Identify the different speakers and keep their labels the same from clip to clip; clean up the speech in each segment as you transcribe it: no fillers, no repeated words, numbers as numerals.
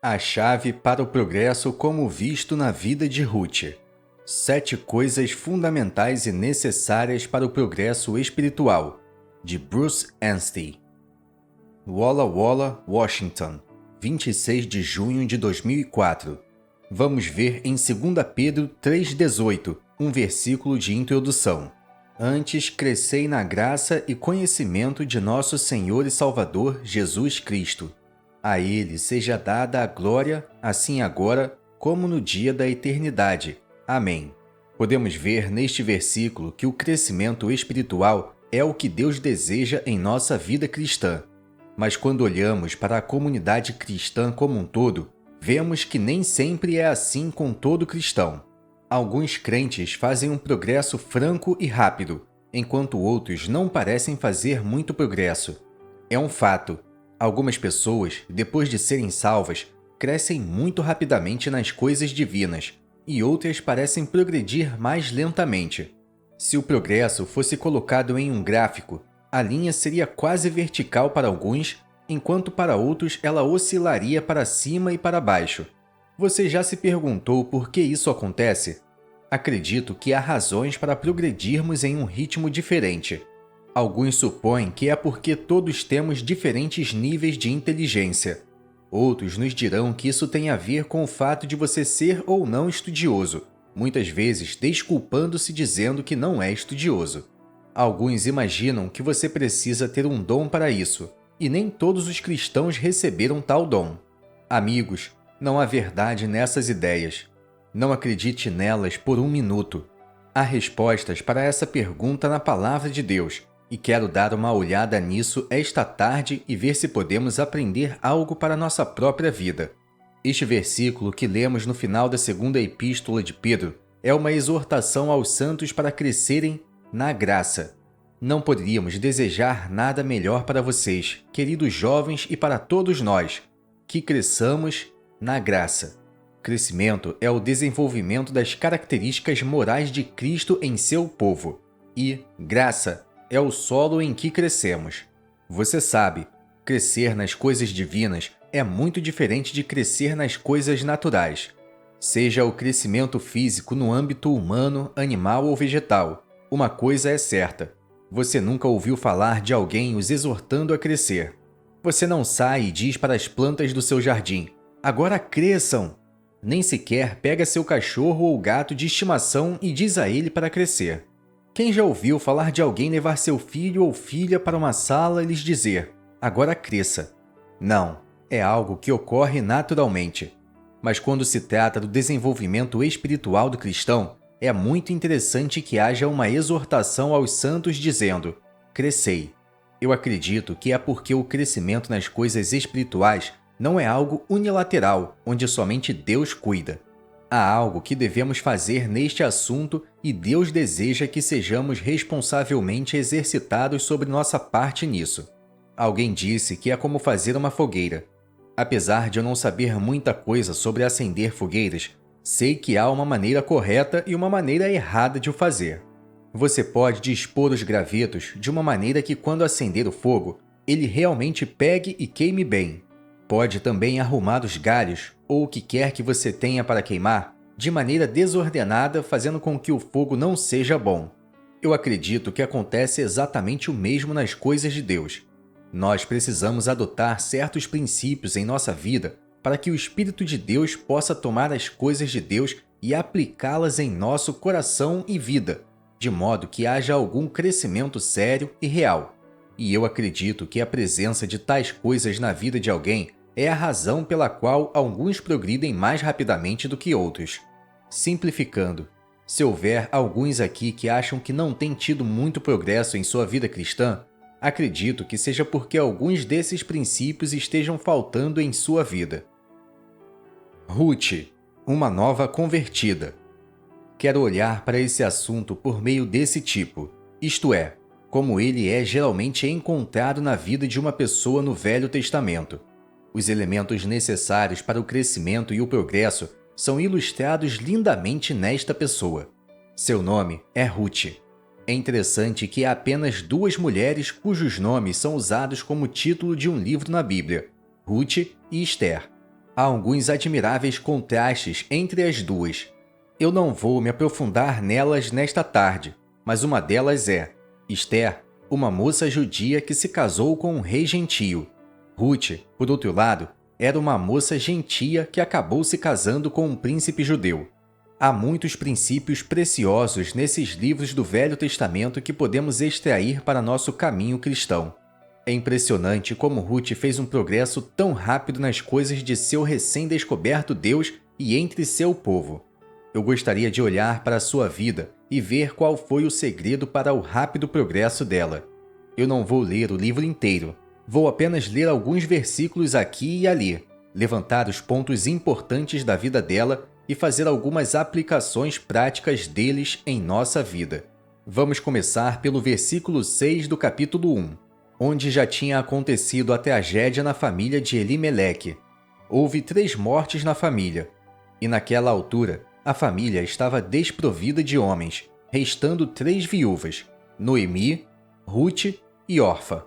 Speaker 1: A chave para o progresso como visto na vida de Ruth. 7 coisas fundamentais e necessárias para o progresso espiritual, de Bruce Anstey. Walla Walla, Washington, 26 de junho de 2004. Vamos ver em 2 Pedro 3,18, um versículo de introdução. Antes, crescei na graça e conhecimento de nosso Senhor e Salvador Jesus Cristo. A Ele seja dada a glória, assim agora, como no dia da eternidade. Amém. Podemos ver neste versículo que o crescimento espiritual é o que Deus deseja em nossa vida cristã. Mas quando olhamos para a comunidade cristã como um todo, vemos que nem sempre é assim com todo cristão. Alguns crentes fazem um progresso franco e rápido, enquanto outros não parecem fazer muito progresso. É um fato. Algumas pessoas, depois de serem salvas, crescem muito rapidamente nas coisas divinas, e outras parecem progredir mais lentamente. Se o progresso fosse colocado em um gráfico, a linha seria quase vertical para alguns, enquanto para outros ela oscilaria para cima e para baixo. Você já se perguntou por que isso acontece? Acredito que há razões para progredirmos em um ritmo diferente. Alguns supõem que é porque todos temos diferentes níveis de inteligência. Outros nos dirão que isso tem a ver com o fato de você ser ou não estudioso, muitas vezes desculpando-se dizendo que não é estudioso. Alguns imaginam que você precisa ter um dom para isso, e nem todos os cristãos receberam tal dom. Amigos, não há verdade nessas ideias. Não acredite nelas por um minuto. Há respostas para essa pergunta na Palavra de Deus, e quero dar uma olhada nisso esta tarde e ver se podemos aprender algo para nossa própria vida. Este versículo que lemos no final da 2ª Epístola de Pedro é uma exortação aos santos para crescerem na graça. Não poderíamos desejar nada melhor para vocês, queridos jovens, e para todos nós, que cresçamos na graça. Crescimento é o desenvolvimento das características morais de Cristo em seu povo. E graça é o solo em que crescemos. Você sabe, crescer nas coisas divinas é muito diferente de crescer nas coisas naturais. Seja o crescimento físico no âmbito humano, animal ou vegetal, uma coisa é certa. Você nunca ouviu falar de alguém os exortando a crescer. Você não sai e diz para as plantas do seu jardim: agora cresçam! Nem sequer pega seu cachorro ou gato de estimação e diz a ele para crescer. Quem já ouviu falar de alguém levar seu filho ou filha para uma sala e lhes dizer: agora cresça? Não, é algo que ocorre naturalmente. Mas quando se trata do desenvolvimento espiritual do cristão, é muito interessante que haja uma exortação aos santos dizendo: crescei. Eu acredito que é porque o crescimento nas coisas espirituais não é algo unilateral, onde somente Deus cuida. Há algo que devemos fazer neste assunto e Deus deseja que sejamos responsavelmente exercitados sobre nossa parte nisso. Alguém disse que é como fazer uma fogueira. Apesar de eu não saber muita coisa sobre acender fogueiras, sei que há uma maneira correta e uma maneira errada de o fazer. Você pode dispor os gravetos de uma maneira que, quando acender o fogo, ele realmente pegue e queime bem. Pode também arrumar os galhos, ou o que quer que você tenha para queimar, de maneira desordenada, fazendo com que o fogo não seja bom. Eu acredito que acontece exatamente o mesmo nas coisas de Deus. Nós precisamos adotar certos princípios em nossa vida para que o Espírito de Deus possa tomar as coisas de Deus e aplicá-las em nosso coração e vida, de modo que haja algum crescimento sério e real. E eu acredito que a presença de tais coisas na vida de alguém é a razão pela qual alguns progridem mais rapidamente do que outros. Simplificando, se houver alguns aqui que acham que não têm tido muito progresso em sua vida cristã, acredito que seja porque alguns desses princípios estejam faltando em sua vida. Ruth, uma nova convertida. Quero olhar para esse assunto por meio desse tipo, isto é, como ele é geralmente encontrado na vida de uma pessoa no Velho Testamento. Os elementos necessários para o crescimento e o progresso são ilustrados lindamente nesta pessoa. Seu nome é Ruth. É interessante que há apenas 2 mulheres cujos nomes são usados como título de um livro na Bíblia, Ruth e Esther. Há alguns admiráveis contrastes entre as duas. Eu não vou me aprofundar nelas nesta tarde, mas uma delas é Esther, uma moça judia que se casou com um rei gentio. Ruth, por outro lado, era uma moça gentia que acabou se casando com um príncipe judeu. Há muitos princípios preciosos nesses livros do Velho Testamento que podemos extrair para nosso caminho cristão. É impressionante como Ruth fez um progresso tão rápido nas coisas de seu recém-descoberto Deus e entre seu povo. Eu gostaria de olhar para a sua vida e ver qual foi o segredo para o rápido progresso dela. Eu não vou ler o livro inteiro. Vou apenas ler alguns versículos aqui e ali, levantar os pontos importantes da vida dela e fazer algumas aplicações práticas deles em nossa vida. Vamos começar pelo versículo 6 do capítulo 1, onde já tinha acontecido a tragédia na família de Elimeleque. Houve 3 mortes na família, e naquela altura a família estava desprovida de homens, restando 3 viúvas, Noemi, Ruth e Orfa.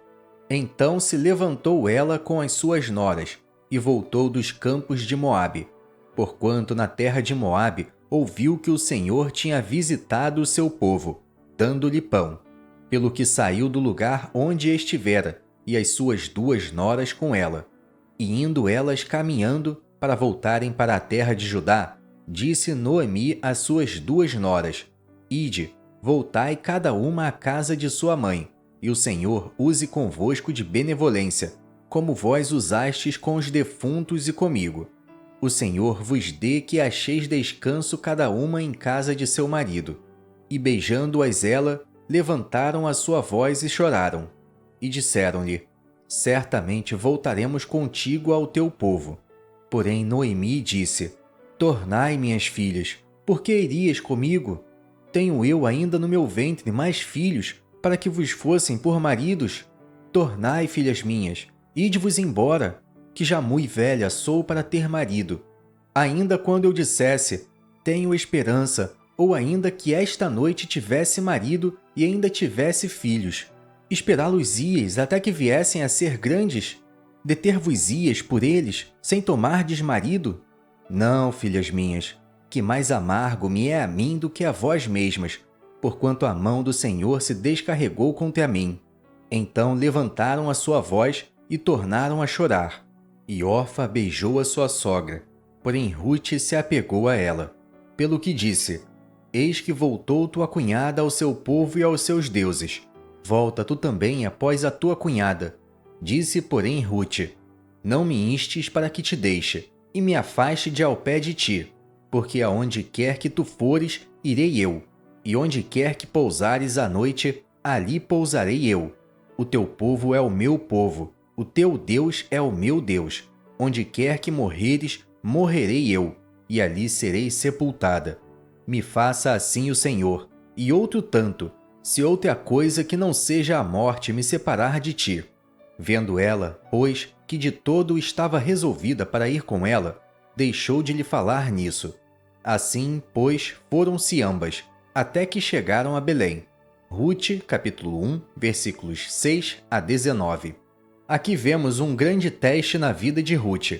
Speaker 1: Então se levantou ela com as suas noras e voltou dos campos de Moabe, porquanto na terra de Moabe ouviu que o Senhor tinha visitado o seu povo, dando-lhe pão, pelo que saiu do lugar onde estivera, e as suas 2 noras com ela. E indo elas caminhando para voltarem para a terra de Judá, disse Noemi às suas 2 noras: Ide, voltai cada uma à casa de sua mãe, e o Senhor use convosco de benevolência, como vós usastes com os defuntos e comigo. O Senhor vos dê que acheis descanso cada uma em casa de seu marido. E beijando-as ela, levantaram a sua voz e choraram. E disseram-lhe: Certamente voltaremos contigo ao teu povo. Porém Noemi disse: Tornai, minhas filhas, por que irias comigo? Tenho eu ainda no meu ventre mais filhos, para que vos fossem por maridos? Tornai, filhas minhas, ide-vos embora, que já mui velha sou para ter marido. Ainda quando eu dissesse, tenho esperança, ou ainda que esta noite tivesse marido e ainda tivesse filhos, esperá-los-ias até que viessem a ser grandes? Deter-vos-ias por eles, sem tomardes marido? Não, filhas minhas, que mais amargo me é a mim do que a vós mesmas, porquanto a mão do Senhor se descarregou contra mim. Então levantaram a sua voz e tornaram a chorar. E Orfa beijou a sua sogra, porém Ruth se apegou a ela, pelo que disse: Eis que voltou tua cunhada ao seu povo e aos seus deuses. Volta tu também após a tua cunhada. Disse, porém, Ruth: Não me instes para que te deixe, e me afaste de ao pé de ti, porque aonde quer que tu fores, irei eu, e onde quer que pousares à noite, ali pousarei eu. O teu povo é o meu povo, o teu Deus é o meu Deus. Onde quer que morreres, morrerei eu, e ali serei sepultada. Me faça assim o Senhor, e outro tanto, se outra coisa que não seja a morte me separar de ti. Vendo ela, pois, que de todo estava resolvida para ir com ela, deixou de lhe falar nisso. Assim, pois, foram-se ambas, até que chegaram a Belém. Ruth, capítulo 1, versículos 6 a 19. Aqui vemos um grande teste na vida de Ruth.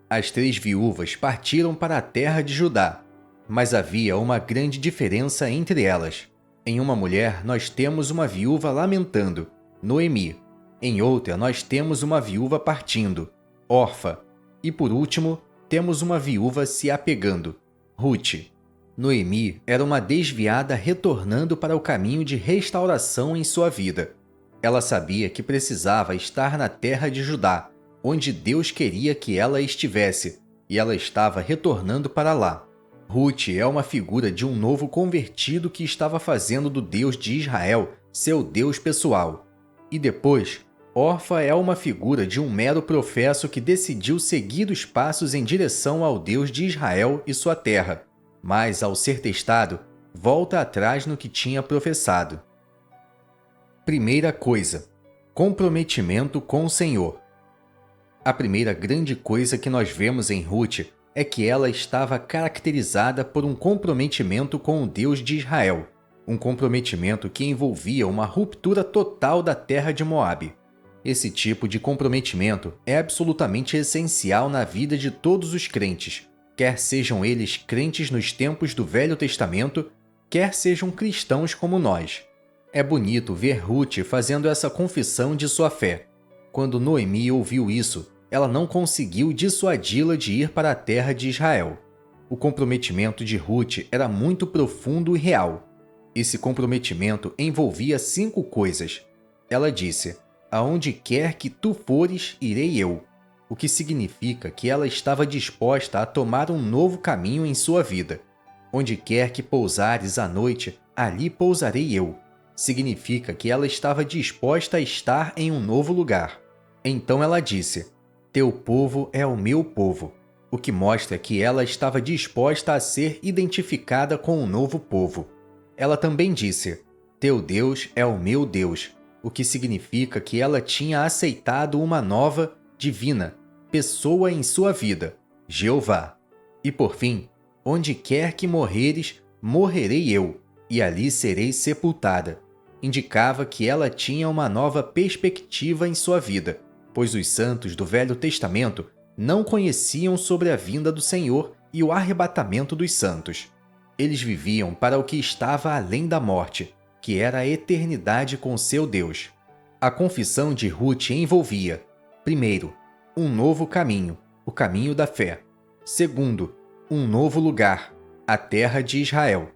Speaker 1: As 3 viúvas partiram para a terra de Judá, mas havia uma grande diferença entre elas. Em uma mulher nós temos uma viúva lamentando, Noemi. Em outra nós temos uma viúva partindo, Orfa. E por último, temos uma viúva se apegando, Ruth. Noemi era uma desviada retornando para o caminho de restauração em sua vida. Ela sabia que precisava estar na terra de Judá, onde Deus queria que ela estivesse, e ela estava retornando para lá. Ruth é uma figura de um novo convertido que estava fazendo do Deus de Israel seu Deus pessoal. E depois, Orfa é uma figura de um mero professo que decidiu seguir os passos em direção ao Deus de Israel e sua terra, mas, ao ser testado, volta atrás no que tinha professado. Primeira coisa: comprometimento com o Senhor. A primeira grande coisa que nós vemos em Ruth é que ela estava caracterizada por um comprometimento com o Deus de Israel, um comprometimento que envolvia uma ruptura total da terra de Moabe. Esse tipo de comprometimento é absolutamente essencial na vida de todos os crentes, quer sejam eles crentes nos tempos do Velho Testamento, quer sejam cristãos como nós. É bonito ver Ruth fazendo essa confissão de sua fé. Quando Noemi ouviu isso, ela não conseguiu dissuadi-la de ir para a terra de Israel. O comprometimento de Ruth era muito profundo e real. Esse comprometimento envolvia 5 coisas. Ela disse: "Aonde quer que tu fores, irei eu", o que significa que ela estava disposta a tomar um novo caminho em sua vida. "Onde quer que pousares à noite, ali pousarei eu", significa que ela estava disposta a estar em um novo lugar. Então ela disse: "Teu povo é o meu povo", o que mostra que ela estava disposta a ser identificada com um novo povo. Ela também disse: "Teu Deus é o meu Deus", o que significa que ela tinha aceitado uma nova, divina, pessoa em sua vida, Jeová. E por fim, "Onde quer que morreres, morrerei eu, e ali serei sepultada", indicava que ela tinha uma nova perspectiva em sua vida, pois os santos do Velho Testamento não conheciam sobre a vinda do Senhor e o arrebatamento dos santos. Eles viviam para o que estava além da morte, que era a eternidade com seu Deus. A confissão de Ruth envolvia, primeiro, um novo caminho, o caminho da fé. Segundo, um novo lugar, a terra de Israel.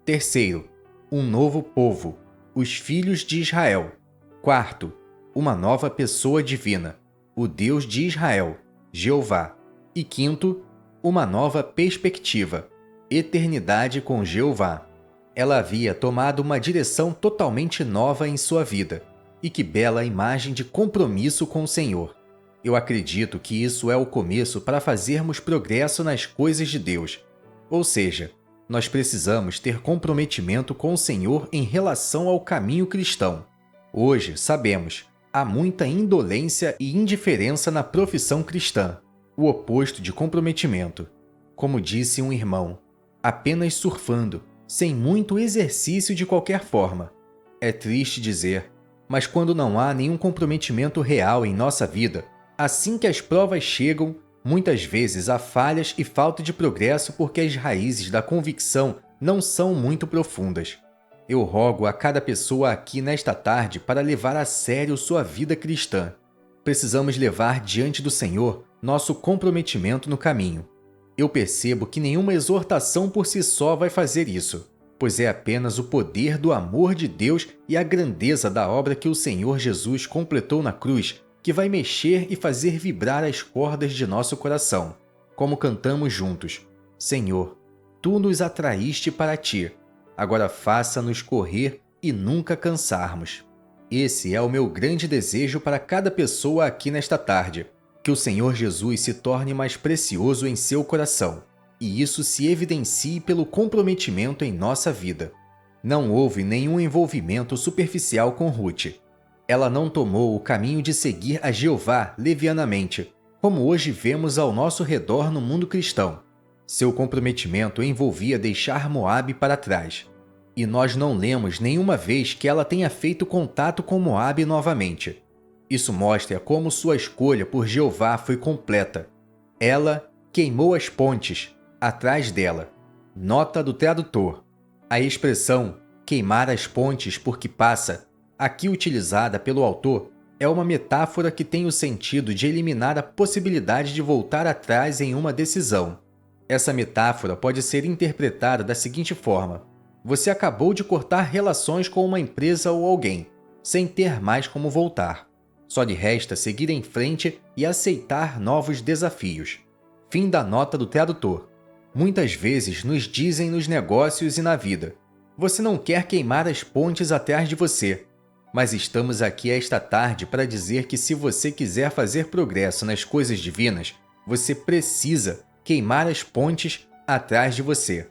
Speaker 1: Terceiro, um novo povo, os filhos de Israel. Quarto, uma nova pessoa divina, o Deus de Israel, Jeová. E quinto, uma nova perspectiva, eternidade com Jeová. Ela havia tomado uma direção totalmente nova em sua vida. E que bela imagem de compromisso com o Senhor. Eu acredito que isso é o começo para fazermos progresso nas coisas de Deus. Ou seja, nós precisamos ter comprometimento com o Senhor em relação ao caminho cristão. Hoje, sabemos, há muita indolência e indiferença na profissão cristã, o oposto de comprometimento. Como disse um irmão, apenas surfando, sem muito exercício de qualquer forma. É triste dizer, mas quando não há nenhum comprometimento real em nossa vida, assim que as provas chegam, muitas vezes há falhas e falta de progresso porque as raízes da convicção não são muito profundas. Eu rogo a cada pessoa aqui nesta tarde para levar a sério sua vida cristã. Precisamos levar diante do Senhor nosso comprometimento no caminho. Eu percebo que nenhuma exortação por si só vai fazer isso, pois é apenas o poder do amor de Deus e a grandeza da obra que o Senhor Jesus completou na cruz que vai mexer e fazer vibrar as cordas de nosso coração, como cantamos juntos: "Senhor, Tu nos atraíste para Ti, agora faça-nos correr e nunca cansarmos." Esse é o meu grande desejo para cada pessoa aqui nesta tarde, que o Senhor Jesus se torne mais precioso em seu coração, e isso se evidencie pelo comprometimento em nossa vida. Não houve nenhum envolvimento superficial com Ruth. Ela não tomou o caminho de seguir a Jeová levianamente, como hoje vemos ao nosso redor no mundo cristão. Seu comprometimento envolvia deixar Moabe para trás. E nós não lemos nenhuma vez que ela tenha feito contato com Moabe novamente. Isso mostra como sua escolha por Jeová foi completa. Ela queimou as pontes atrás dela. Nota do tradutor. A expressão "queimar as pontes porque passa", aqui utilizada pelo autor, é uma metáfora que tem o sentido de eliminar a possibilidade de voltar atrás em uma decisão. Essa metáfora pode ser interpretada da seguinte forma: você acabou de cortar relações com uma empresa ou alguém, sem ter mais como voltar. Só lhe resta seguir em frente e aceitar novos desafios. Fim da nota do tradutor. Muitas vezes nos dizem nos negócios e na vida: você não quer queimar as pontes atrás de você. Mas estamos aqui esta tarde para dizer que se você quiser fazer progresso nas coisas divinas, você precisa queimar as pontes atrás de você.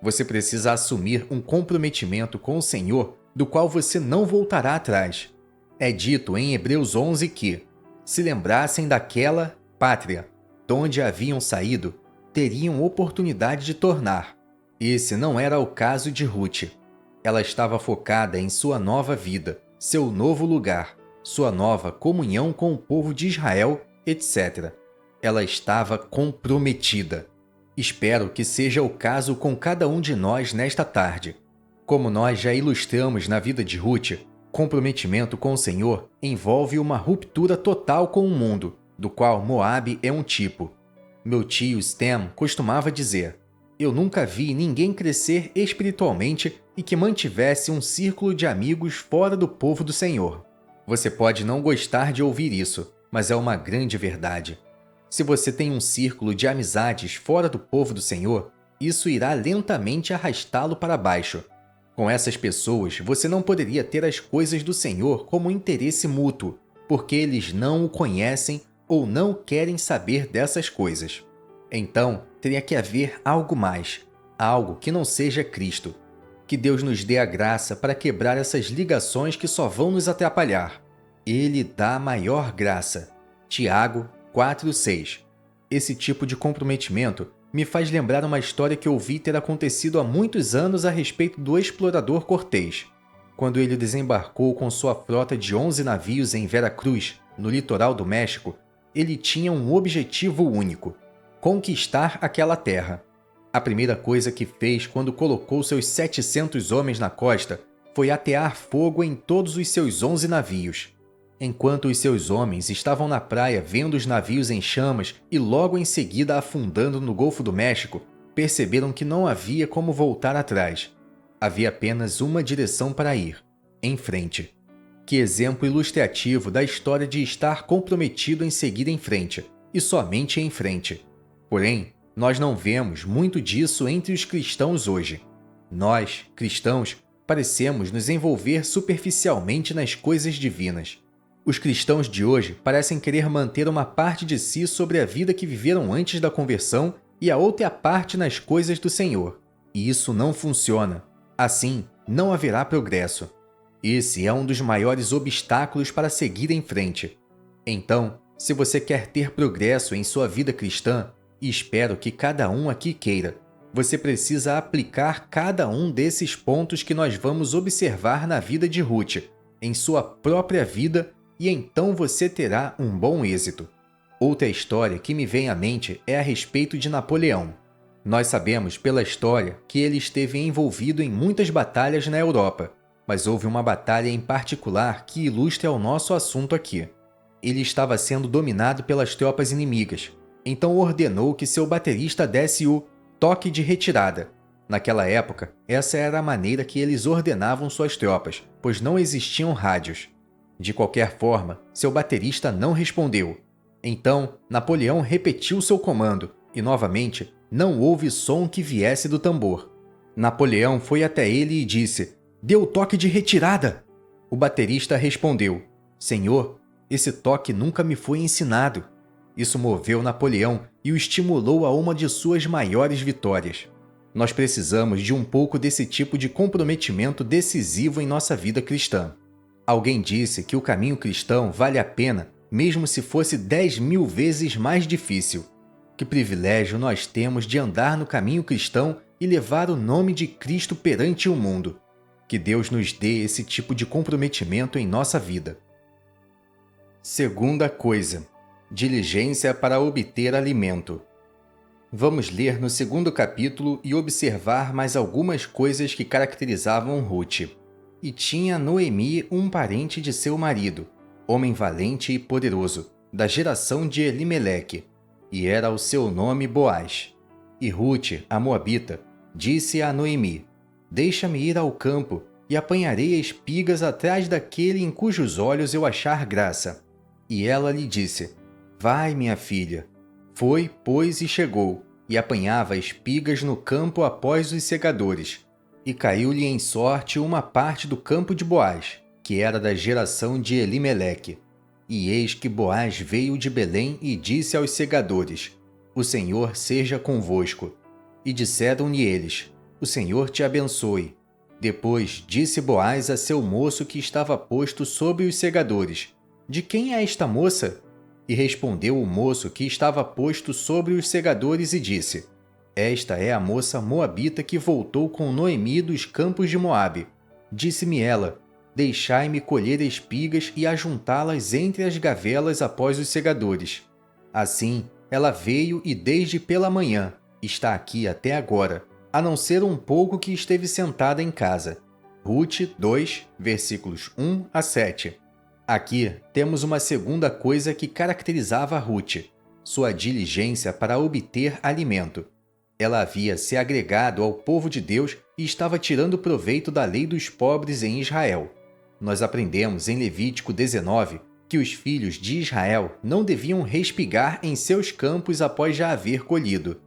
Speaker 1: Você precisa assumir um comprometimento com o Senhor do qual você não voltará atrás. É dito em Hebreus 11 que, se lembrassem daquela pátria, de onde haviam saído, teriam oportunidade de tornar. Esse não era o caso de Ruth. Ela estava focada em sua nova vida, seu novo lugar, sua nova comunhão com o povo de Israel, etc. Ela estava comprometida. Espero que seja o caso com cada um de nós nesta tarde. Como nós já ilustramos na vida de Ruth, comprometimento com o Senhor envolve uma ruptura total com o mundo, do qual Moabe é um tipo. Meu tio Stem costumava dizer: eu nunca vi ninguém crescer espiritualmente e que mantivesse um círculo de amigos fora do povo do Senhor. Você pode não gostar de ouvir isso, mas é uma grande verdade. Se você tem um círculo de amizades fora do povo do Senhor, isso irá lentamente arrastá-lo para baixo. Com essas pessoas, você não poderia ter as coisas do Senhor como interesse mútuo, porque eles não o conhecem ou não querem saber dessas coisas. Então, teria que haver algo mais, algo que não seja Cristo. Que Deus nos dê a graça para quebrar essas ligações que só vão nos atrapalhar. Ele dá a maior graça. Tiago 4:6. Esse tipo de comprometimento me faz lembrar uma história que ouvi ter acontecido há muitos anos a respeito do explorador Cortés. Quando ele desembarcou com sua frota de 11 navios em Veracruz, no litoral do México, ele tinha um objetivo único: conquistar aquela terra. A primeira coisa que fez quando colocou seus 700 homens na costa foi atear fogo em todos os seus 11 navios. Enquanto os seus homens estavam na praia vendo os navios em chamas e logo em seguida afundando no Golfo do México, perceberam que não havia como voltar atrás. Havia apenas uma direção para ir: em frente. Que exemplo ilustrativo da história de estar comprometido em seguir em frente, e somente em frente. Porém, nós não vemos muito disso entre os cristãos hoje. Nós, cristãos, parecemos nos envolver superficialmente nas coisas divinas. Os cristãos de hoje parecem querer manter uma parte de si sobre a vida que viveram antes da conversão e a outra parte nas coisas do Senhor. E isso não funciona. Assim, não haverá progresso. Esse é um dos maiores obstáculos para seguir em frente. Então, se você quer ter progresso em sua vida cristã, e espero que cada um aqui queira, você precisa aplicar cada um desses pontos que nós vamos observar na vida de Ruth, em sua própria vida, e então você terá um bom êxito. Outra história que me vem à mente é a respeito de Napoleão. Nós sabemos pela história que ele esteve envolvido em muitas batalhas na Europa, mas houve uma batalha em particular que ilustra o nosso assunto aqui. Ele estava sendo dominado pelas tropas inimigas, então ordenou que seu baterista desse o toque de retirada. Naquela época, essa era a maneira que eles ordenavam suas tropas, pois não existiam rádios. De qualquer forma, seu baterista não respondeu. Então, Napoleão repetiu seu comando e, novamente, não houve som que viesse do tambor. Napoleão foi até ele e disse: "Dê o toque de retirada!" O baterista respondeu: "Senhor, esse toque nunca me foi ensinado." Isso moveu Napoleão e o estimulou a uma de suas maiores vitórias. Nós precisamos de um pouco desse tipo de comprometimento decisivo em nossa vida cristã. Alguém disse que o caminho cristão vale a pena, mesmo se fosse 10.000 vezes mais difícil. Que privilégio nós temos de andar no caminho cristão e levar o nome de Cristo perante o mundo. Que Deus nos dê esse tipo de comprometimento em nossa vida. Segunda coisa: diligência para obter alimento. Vamos ler no segundo capítulo e observar mais algumas coisas que caracterizavam Ruth. E tinha Noemi um parente de seu marido, homem valente e poderoso, da geração de Elimeleque, e era o seu nome Boaz. E Ruth, a moabita, disse a Noemi: "Deixa-me ir ao campo, e apanharei espigas atrás daquele em cujos olhos eu achar graça." E ela lhe disse: "Vai, minha filha." Foi, pois, e chegou, e apanhava espigas no campo após os segadores. E caiu-lhe em sorte uma parte do campo de Boaz, que era da geração de Elimeleque. E eis que Boaz veio de Belém e disse aos segadores: "O Senhor seja convosco." E disseram-lhe eles: "O Senhor te abençoe." Depois disse Boaz a seu moço que estava posto sobre os segadores: "De quem é esta moça?" E respondeu o moço que estava posto sobre os segadores e disse: "Esta é a moça moabita que voltou com Noemi dos campos de Moabe." Disse-me ela: deixai-me colher espigas e ajuntá-las entre as gavelas após os segadores. Assim, ela veio e desde pela manhã está aqui até agora, a não ser um pouco que esteve sentada em casa. Rute 2, versículos 1 a 7. Aqui temos uma segunda coisa que caracterizava Rute: sua diligência para obter alimento. Ela havia se agregado ao povo de Deus e estava tirando proveito da lei dos pobres em Israel. Nós aprendemos em Levítico 19 que os filhos de Israel não deviam respigar em seus campos após já haver colhido.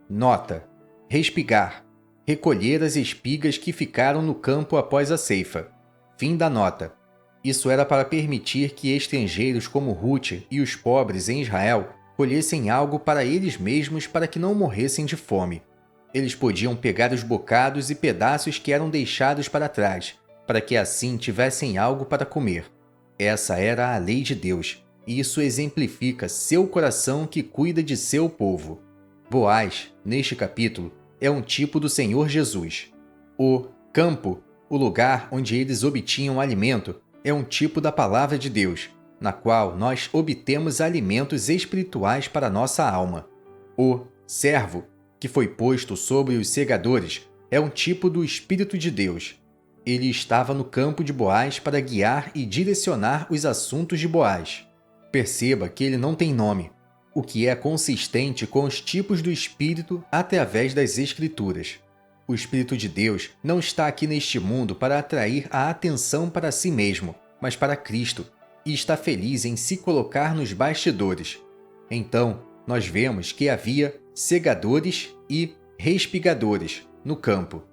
Speaker 1: Nota: respigar. Recolher as espigas que ficaram no campo após a ceifa. Fim da nota. Isso era para permitir que estrangeiros como Rute e os pobres em Israel colhessem algo para eles mesmos para que não morressem de fome. Eles podiam pegar os bocados e pedaços que eram deixados para trás, para que assim tivessem algo para comer. Essa era a lei de Deus, e isso exemplifica seu coração que cuida de seu povo. Boaz, neste capítulo, é um tipo do Senhor Jesus. O campo, o lugar onde eles obtinham alimento, é um tipo da palavra de Deus, na qual nós obtemos alimentos espirituais para nossa alma. O servo, que foi posto sobre os segadores, é um tipo do Espírito de Deus. Ele estava no campo de Boaz para guiar e direcionar os assuntos de Boaz. Perceba que ele não tem nome, o que é consistente com os tipos do Espírito através das Escrituras. O Espírito de Deus não está aqui neste mundo para atrair a atenção para si mesmo, mas para Cristo, e está feliz em se colocar nos bastidores. Então, nós vemos que havia segadores e respigadores no campo.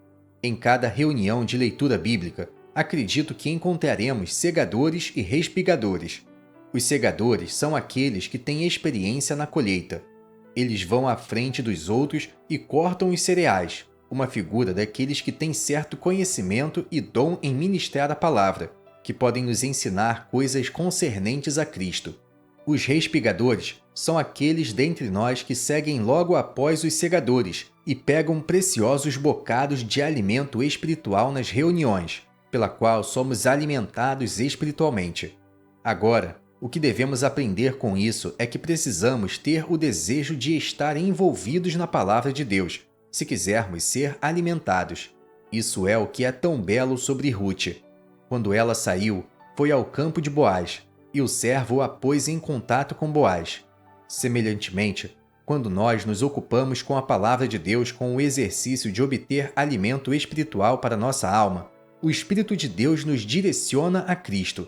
Speaker 1: Em cada reunião de leitura bíblica, acredito que encontraremos segadores e respigadores. Os segadores são aqueles que têm experiência na colheita. Eles vão à frente dos outros e cortam os cereais, uma figura daqueles que têm certo conhecimento e dom em ministrar a palavra, que podem nos ensinar coisas concernentes a Cristo. Os respigadores são aqueles dentre nós que seguem logo após os segadores e pegam preciosos bocados de alimento espiritual nas reuniões, pela qual somos alimentados espiritualmente. Agora, o que devemos aprender com isso é que precisamos ter o desejo de estar envolvidos na palavra de Deus, se quisermos ser alimentados. Isso é o que é tão belo sobre Rute. Quando ela saiu, foi ao campo de Boaz, e o servo a pôs em contato com Boaz. Semelhantemente, quando nós nos ocupamos com a palavra de Deus com o exercício de obter alimento espiritual para nossa alma, o Espírito de Deus nos direciona a Cristo.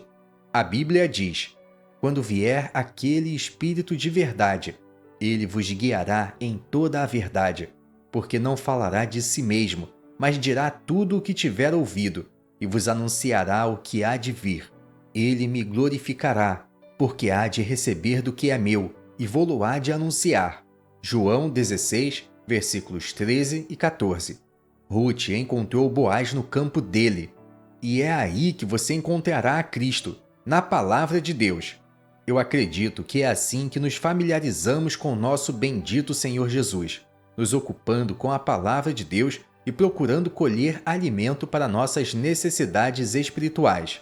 Speaker 1: A Bíblia diz: quando vier aquele Espírito de verdade, ele vos guiará em toda a verdade, porque não falará de si mesmo, mas dirá tudo o que tiver ouvido, e vos anunciará o que há de vir. Ele me glorificará, porque há de receber do que é meu, e vô-lo há de anunciar. João 16, versículos 13 e 14. Rute encontrou Boaz no campo dele, e é aí que você encontrará a Cristo, na palavra de Deus. Eu acredito que é assim que nos familiarizamos com nosso bendito Senhor Jesus, nos ocupando com a palavra de Deus e procurando colher alimento para nossas necessidades espirituais.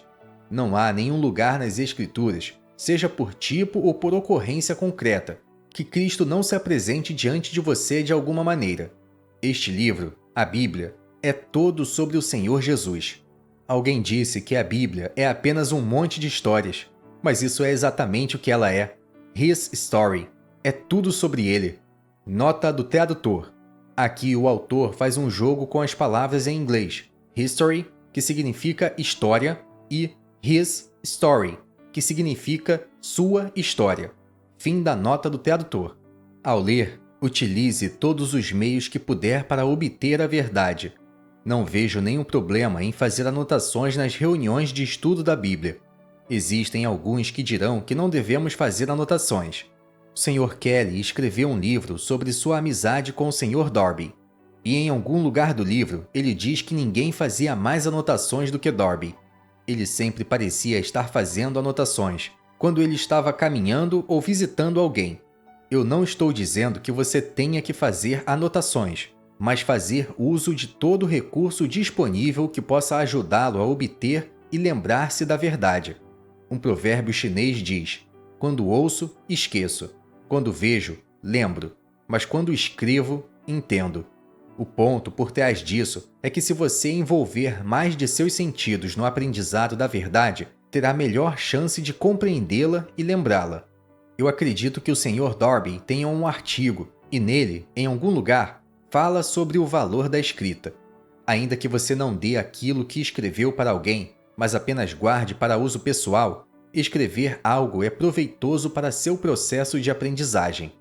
Speaker 1: Não há nenhum lugar nas Escrituras, seja por tipo ou por ocorrência concreta, que Cristo não se apresente diante de você de alguma maneira. Este livro, a Bíblia, é todo sobre o Senhor Jesus. Alguém disse que a Bíblia é apenas um monte de histórias, mas isso é exatamente o que ela é. His Story. É tudo sobre ele. Nota do tradutor. Aqui o autor faz um jogo com as palavras em inglês. History, que significa história, e His Story, que significa sua história. Fim da nota do tradutor. Ao ler, utilize todos os meios que puder para obter a verdade. Não vejo nenhum problema em fazer anotações nas reuniões de estudo da Bíblia. Existem alguns que dirão que não devemos fazer anotações. O Sr. Kelly escreveu um livro sobre sua amizade com o Sr. Darby. E em algum lugar do livro, ele diz que ninguém fazia mais anotações do que Darby. Ele sempre parecia estar fazendo anotações, quando ele estava caminhando ou visitando alguém. Eu não estou dizendo que você tenha que fazer anotações, mas fazer uso de todo recurso disponível que possa ajudá-lo a obter e lembrar-se da verdade. Um provérbio chinês diz: quando ouço, esqueço. Quando vejo, lembro. Mas quando escrevo, entendo. O ponto por trás disso é que se você envolver mais de seus sentidos no aprendizado da verdade, terá melhor chance de compreendê-la e lembrá-la. Eu acredito que o Sr. Darby tenha um artigo, e nele, em algum lugar, fala sobre o valor da escrita. Ainda que você não dê aquilo que escreveu para alguém, mas apenas guarde para uso pessoal, escrever algo é proveitoso para seu processo de aprendizagem.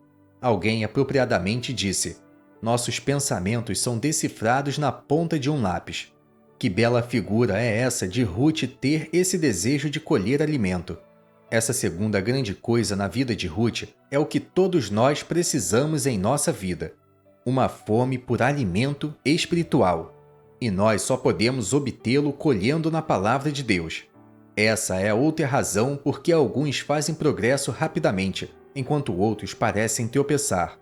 Speaker 1: Alguém apropriadamente disse: nossos pensamentos são decifrados na ponta de um lápis. Que bela figura é essa de Ruth ter esse desejo de colher alimento. Essa segunda grande coisa na vida de Ruth é o que todos nós precisamos em nossa vida: uma fome por alimento espiritual. E nós só podemos obtê-lo colhendo na palavra de Deus. Essa é a outra razão por que alguns fazem progresso rapidamente, enquanto outros parecem tropeçar.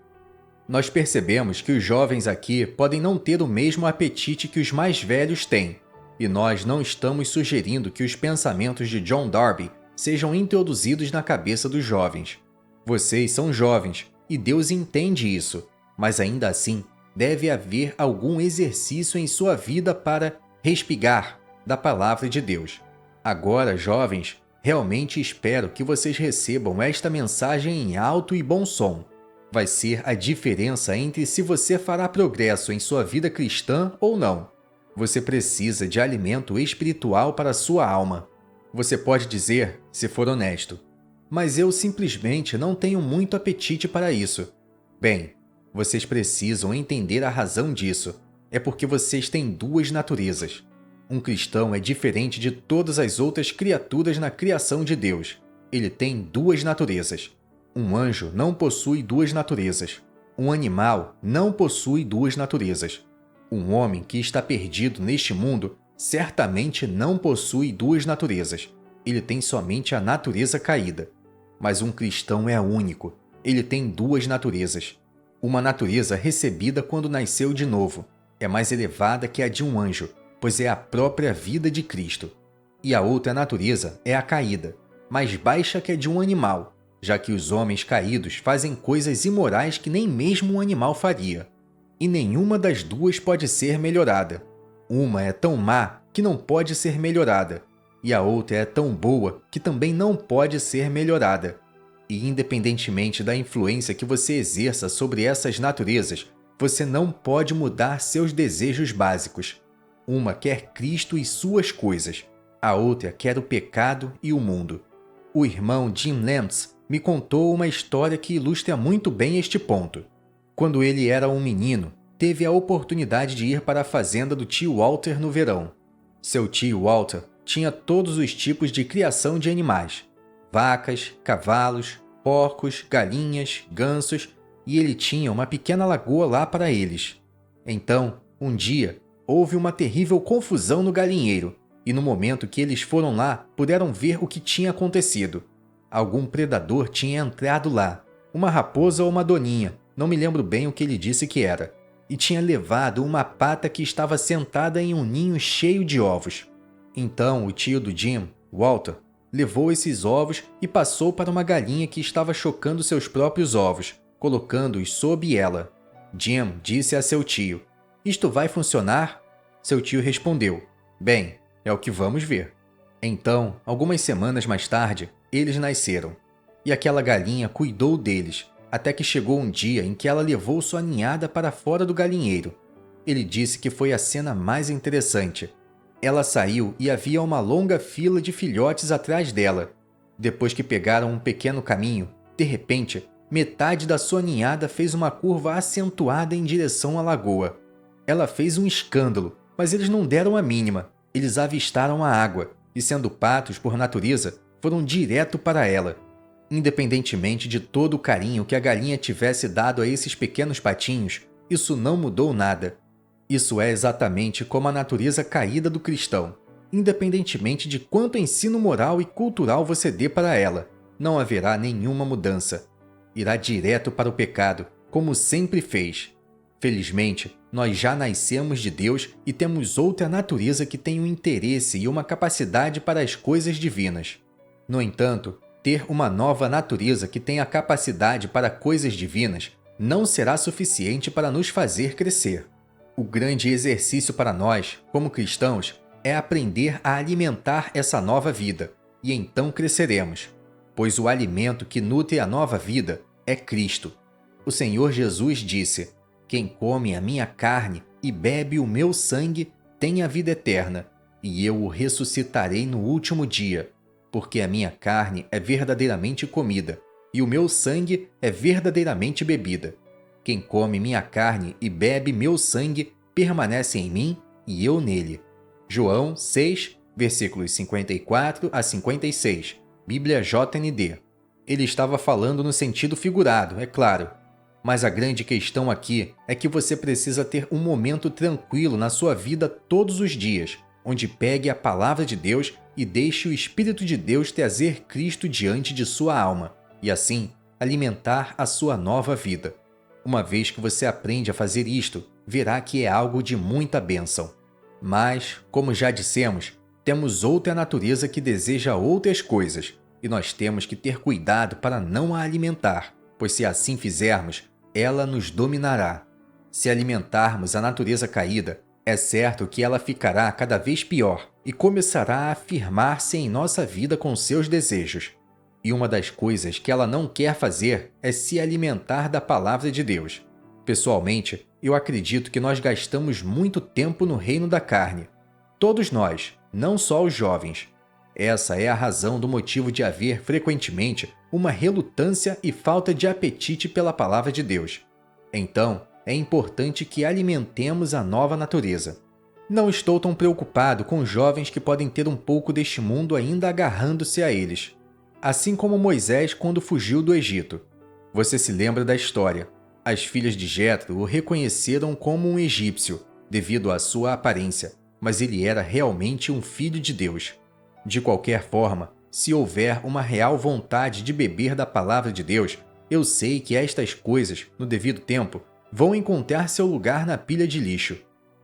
Speaker 1: Nós percebemos que os jovens aqui podem não ter o mesmo apetite que os mais velhos têm, e nós não estamos sugerindo que os pensamentos de John Darby sejam introduzidos na cabeça dos jovens. Vocês são jovens, e Deus entende isso, mas ainda assim, deve haver algum exercício em sua vida para respigar da palavra de Deus. Agora, jovens, realmente espero que vocês recebam esta mensagem em alto e bom som. Vai ser a diferença entre se você fará progresso em sua vida cristã ou não. Você precisa de alimento espiritual para sua alma. Você pode dizer, se for honesto: mas eu simplesmente não tenho muito apetite para isso. Bem, vocês precisam entender a razão disso. É porque vocês têm duas naturezas. Um cristão é diferente de todas as outras criaturas na criação de Deus. Ele tem duas naturezas. Um anjo não possui duas naturezas. Um animal não possui duas naturezas. Um homem que está perdido neste mundo certamente não possui duas naturezas. Ele tem somente a natureza caída. Mas um cristão é único. Ele tem duas naturezas. Uma natureza recebida quando nasceu de novo. É mais elevada que a de um anjo, pois é a própria vida de Cristo. E a outra natureza é a caída, mais baixa que a de um animal, já que os homens caídos fazem coisas imorais que nem mesmo um animal faria. E nenhuma das duas pode ser melhorada. Uma é tão má que não pode ser melhorada, e a outra é tão boa que também não pode ser melhorada. E independentemente da influência que você exerça sobre essas naturezas, você não pode mudar seus desejos básicos. Uma quer Cristo e suas coisas, a outra quer o pecado e o mundo. O irmão Jim Lentz me contou uma história que ilustra muito bem este ponto. Quando ele era um menino, teve a oportunidade de ir para a fazenda do tio Walter no verão. Seu tio Walter tinha todos os tipos de criação de animais: vacas, cavalos, porcos, galinhas, gansos, e ele tinha uma pequena lagoa lá para eles. Então, um dia, houve uma terrível confusão no galinheiro, e no momento que eles foram lá, puderam ver o que tinha acontecido. Algum predador tinha entrado lá, uma raposa ou uma doninha, não me lembro bem o que ele disse que era, e tinha levado uma pata que estava sentada em um ninho cheio de ovos. Então o tio do Jim, Walter, levou esses ovos e passou para uma galinha que estava chocando seus próprios ovos, colocando-os sob ela. Jim disse a seu tio: "Isto vai funcionar?" Seu tio respondeu: "Bem, é o que vamos ver." Então, algumas semanas mais tarde, eles nasceram. E aquela galinha cuidou deles, até que chegou um dia em que ela levou sua ninhada para fora do galinheiro. Ele disse que foi a cena mais interessante. Ela saiu e havia uma longa fila de filhotes atrás dela. Depois que pegaram um pequeno caminho, de repente, metade da sua ninhada fez uma curva acentuada em direção à lagoa. Ela fez um escândalo, mas eles não deram a mínima. Eles avistaram a água e, sendo patos por natureza, foram direto para ela. Independentemente de todo o carinho que a galinha tivesse dado a esses pequenos patinhos, isso não mudou nada. Isso é exatamente como a natureza caída do cristão. Independentemente de quanto ensino moral e cultural você dê para ela, não haverá nenhuma mudança. Irá direto para o pecado, como sempre fez. Felizmente, nós já nascemos de Deus e temos outra natureza que tem um interesse e uma capacidade para as coisas divinas. No entanto, ter uma nova natureza que tem a capacidade para coisas divinas não será suficiente para nos fazer crescer. O grande exercício para nós, como cristãos, é aprender a alimentar essa nova vida, e então cresceremos, pois o alimento que nutre a nova vida é Cristo. O Senhor Jesus disse: "Quem come a minha carne e bebe o meu sangue tem a vida eterna, e eu o ressuscitarei no último dia, porque a minha carne é verdadeiramente comida, e o meu sangue é verdadeiramente bebida. Quem come minha carne e bebe meu sangue permanece em mim e eu nele." João 6, versículos 54 a 56, Bíblia JND. Ele estava falando no sentido figurado, é claro. Mas a grande questão aqui é que você precisa ter um momento tranquilo na sua vida todos os dias, onde pegue a palavra de Deus e deixe o Espírito de Deus trazer Cristo diante de sua alma, e assim alimentar a sua nova vida. Uma vez que você aprende a fazer isto, verá que é algo de muita bênção. Mas, como já dissemos, temos outra natureza que deseja outras coisas, e nós temos que ter cuidado para não a alimentar, pois se assim fizermos, ela nos dominará. Se alimentarmos a natureza caída, é certo que ela ficará cada vez pior e começará a afirmar-se em nossa vida com seus desejos. E uma das coisas que ela não quer fazer é se alimentar da palavra de Deus. Pessoalmente, eu acredito que nós gastamos muito tempo no reino da carne. Todos nós, não só os jovens. Essa é a razão do motivo de haver, frequentemente, uma relutância e falta de apetite pela palavra de Deus. Então, é importante que alimentemos a nova natureza. Não estou tão preocupado com jovens que podem ter um pouco deste mundo ainda agarrando-se a eles. Assim como Moisés quando fugiu do Egito. Você se lembra da história. As filhas de Jetro o reconheceram como um egípcio, devido à sua aparência, mas ele era realmente um filho de Deus. De qualquer forma, se houver uma real vontade de beber da palavra de Deus, eu sei que estas coisas, no devido tempo, vão encontrar seu lugar na pilha de lixo.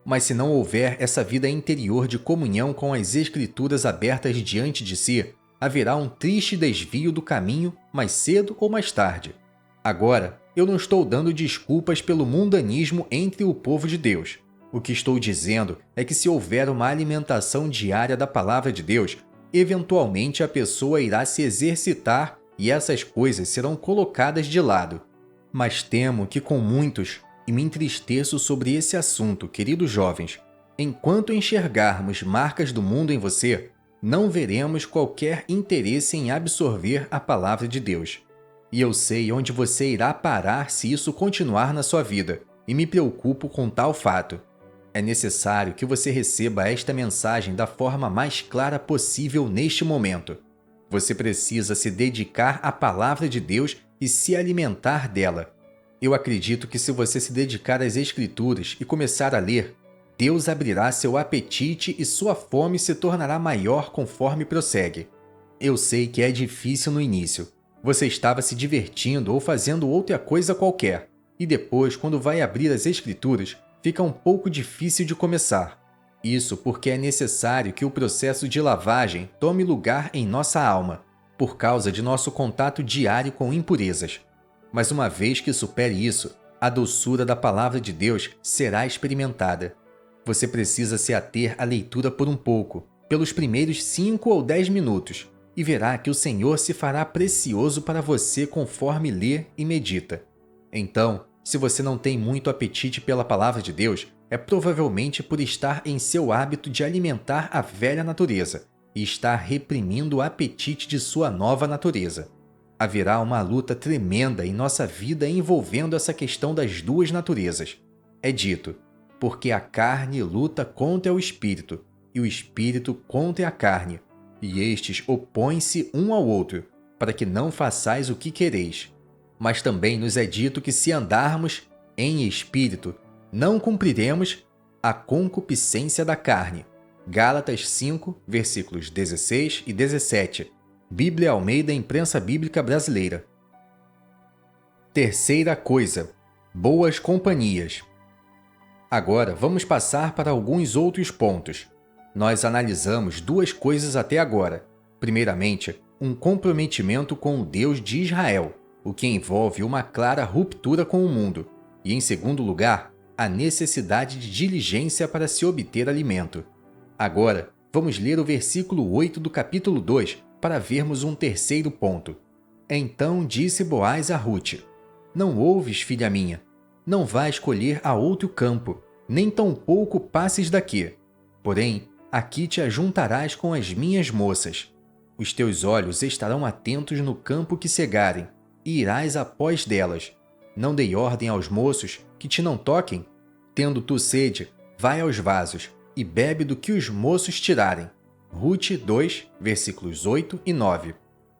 Speaker 1: Mas se não houver essa vida interior de comunhão com as Escrituras abertas diante de si, haverá um triste desvio do caminho mais cedo ou mais tarde. Agora, eu não estou dando desculpas pelo mundanismo entre o povo de Deus. O que estou dizendo é que se houver uma alimentação diária da palavra de Deus, eventualmente a pessoa irá se exercitar e essas coisas serão colocadas de lado. Mas temo que com muitos, e me entristeço sobre esse assunto, queridos jovens, enquanto enxergarmos marcas do mundo em você, não veremos qualquer interesse em absorver a palavra de Deus. E eu sei onde você irá parar se isso continuar na sua vida, e me preocupo com tal fato. É necessário que você receba esta mensagem da forma mais clara possível neste momento. Você precisa se dedicar à palavra de Deus e se alimentar dela. Eu acredito que se você se dedicar às Escrituras e começar a ler, Deus abrirá seu apetite e sua fome se tornará maior conforme prossegue. Eu sei que é difícil no início. Você estava se divertindo ou fazendo outra coisa qualquer, e depois, quando vai abrir as Escrituras, fica um pouco difícil de começar. Isso porque é necessário que o processo de lavagem tome lugar em nossa alma, por causa de nosso contato diário com impurezas. Mas uma vez que supere isso, a doçura da palavra de Deus será experimentada. Você precisa se ater à leitura por um pouco, pelos primeiros 5 ou 10 minutos, e verá que o Senhor se fará precioso para você conforme lê e medita. Então, se você não tem muito apetite pela palavra de Deus, é provavelmente por estar em seu hábito de alimentar a velha natureza e estar reprimindo o apetite de sua nova natureza. Haverá uma luta tremenda em nossa vida envolvendo essa questão das duas naturezas. É dito, porque a carne luta contra o espírito, e o espírito contra a carne, e estes opõem-se um ao outro, para que não façais o que quereis. Mas também nos é dito que se andarmos em espírito, não cumpriremos a concupiscência da carne. Gálatas 5, versículos 16 e 17. Bíblia Almeida Imprensa Bíblica Brasileira. Terceira coisa: boas companhias. Agora vamos passar para alguns outros pontos. Nós analisamos duas coisas até agora. Primeiramente, um comprometimento com o Deus de Israel, o que envolve uma clara ruptura com o mundo. E em segundo lugar, a necessidade de diligência para se obter alimento. Agora, vamos ler o versículo 8 do capítulo 2 para vermos um terceiro ponto. Então disse Boaz a Rute: Não ouves, filha minha? Não vá escolher a outro campo, nem tampouco passes daqui. Porém, aqui te ajuntarás com as minhas moças. Os teus olhos estarão atentos no campo que cegarem, e irás após delas. Não dei ordem aos moços que te não toquem? Tendo tu sede, vai aos vasos, e bebe do que os moços tirarem. Rute 2, versículos 8 e 9.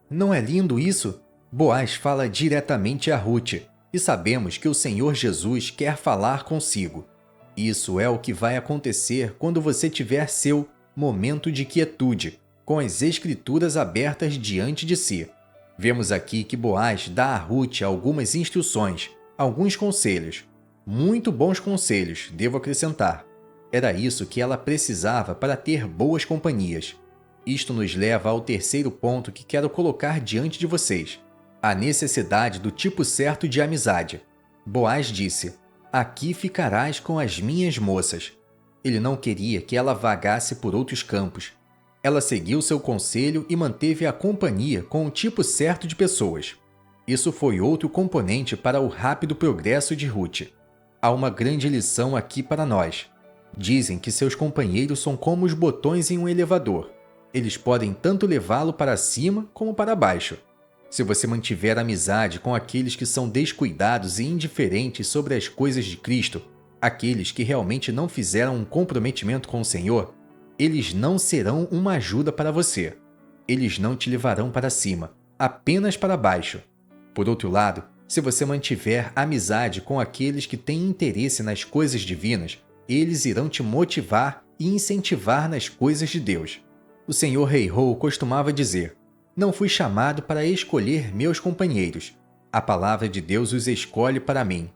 Speaker 1: Não é lindo isso? Boaz fala diretamente a Rute, e sabemos que o Senhor Jesus quer falar consigo. Isso é o que vai acontecer quando você tiver seu momento de quietude, com as Escrituras abertas diante de si. Vemos aqui que Boaz dá a Rute algumas instruções, alguns conselhos. Muito bons conselhos, devo acrescentar. Era isso que ela precisava para ter boas companhias. Isto nos leva ao terceiro ponto que quero colocar diante de vocês: a necessidade do tipo certo de amizade. Boaz disse: Aqui ficarás com as minhas moças. Ele não queria que ela vagasse por outros campos. Ela seguiu seu conselho e manteve a companhia com o tipo certo de pessoas. Isso foi outro componente para o rápido progresso de Rute. Há uma grande lição aqui para nós. Dizem que seus companheiros são como os botões em um elevador. Eles podem tanto levá-lo para cima como para baixo. Se você mantiver amizade com aqueles que são descuidados e indiferentes sobre as coisas de Cristo, aqueles que realmente não fizeram um comprometimento com o Senhor, eles não serão uma ajuda para você. Eles não te levarão para cima, apenas para baixo. Por outro lado, se você mantiver amizade com aqueles que têm interesse nas coisas divinas, eles irão te motivar e incentivar nas coisas de Deus. O Senhor Rei-Ho costumava dizer: Não fui chamado para escolher meus companheiros. A palavra de Deus os escolhe para mim.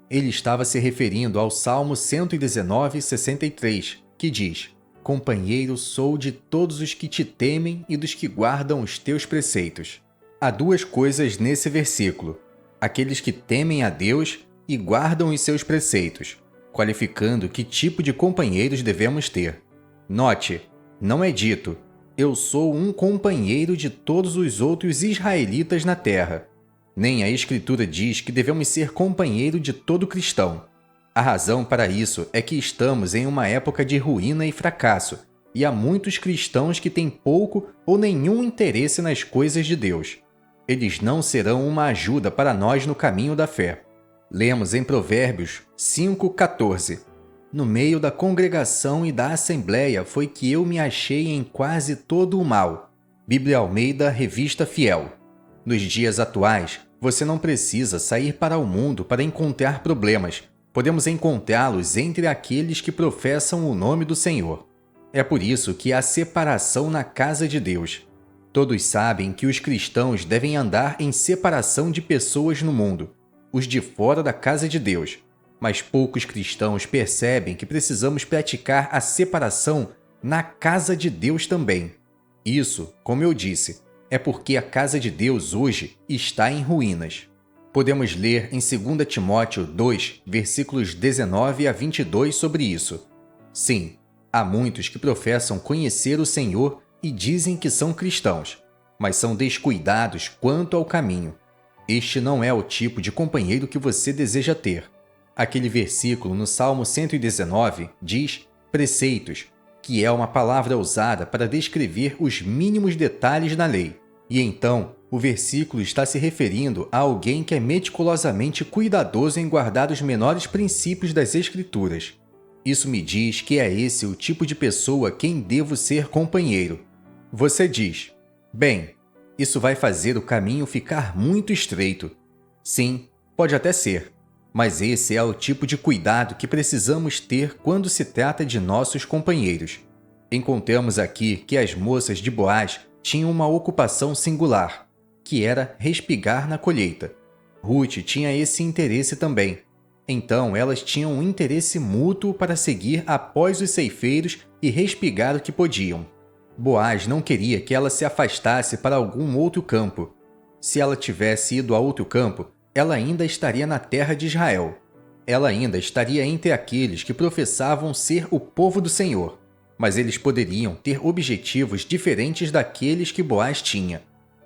Speaker 1: Ele estava se referindo ao Salmo 119, 63, que diz: Companheiro sou de todos os que te temem e dos que guardam os teus preceitos. Há duas coisas nesse versículo: aqueles que temem a Deus e guardam os seus preceitos, qualificando que tipo de companheiros devemos ter. Note, não é dito: Eu sou um companheiro de todos os outros israelitas na terra. Nem a Escritura diz que devemos ser companheiro de todo cristão. A razão para isso é que estamos em uma época de ruína e fracasso, e há muitos cristãos que têm pouco ou nenhum interesse nas coisas de Deus. Eles não serão uma ajuda para nós no caminho da fé. Lemos em Provérbios 5,14. No meio da congregação e da assembleia foi que eu me achei em quase todo o mal. Bíblia Almeida, Revista Fiel. Nos dias atuais, você não precisa sair para o mundo para encontrar problemas. Podemos encontrá-los entre aqueles que professam o nome do Senhor. É por isso que há separação na casa de Deus. Todos sabem que os cristãos devem andar em separação de pessoas no mundo, os de fora da casa de Deus. Mas poucos cristãos percebem que precisamos praticar a separação na casa de Deus também. Isso, como eu disse, é porque a casa de Deus hoje está em ruínas. Podemos ler em 2 Timóteo 2, versículos 19 a 22 sobre isso. Sim, há muitos que professam conhecer o Senhor e dizem que são cristãos, mas são descuidados quanto ao caminho. Este não é o tipo de companheiro que você deseja ter. Aquele versículo no Salmo 119 diz preceitos, que é uma palavra usada para descrever os mínimos detalhes da lei. E então, o versículo está se referindo a alguém que é meticulosamente cuidadoso em guardar os menores princípios das Escrituras. Isso me diz que é esse o tipo de pessoa quem devo ser companheiro. Você diz: bem, isso vai fazer o caminho ficar muito estreito. Sim, pode até ser. Mas esse é o tipo de cuidado que precisamos ter quando se trata de nossos companheiros. Encontramos aqui que as moças de Boaz tinham uma ocupação singular, que era respigar na colheita. Rute tinha esse interesse também. Então elas tinham um interesse mútuo para seguir após os ceifeiros e respigar o que podiam. Boaz não queria que ela se afastasse para algum outro campo. Se ela tivesse ido a outro campo, ela ainda estaria na terra de Israel. Ela ainda estaria entre aqueles que professavam ser o povo do Senhor, mas eles poderiam ter objetivos diferentes daqueles que Boaz tinha.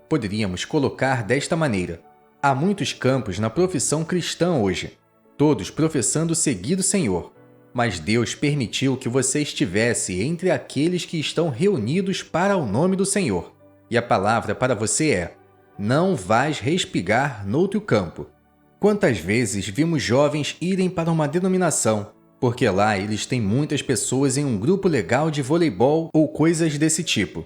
Speaker 1: Poderíamos colocar desta maneira: há muitos campos na profissão cristã hoje, todos professando seguir o Senhor, mas Deus permitiu que você estivesse entre aqueles que estão reunidos para o nome do Senhor. E a palavra para você é: não vais respigar noutro campo. Quantas vezes vimos jovens irem para uma denominação, porque lá eles têm muitas pessoas em um grupo legal de voleibol ou coisas desse tipo.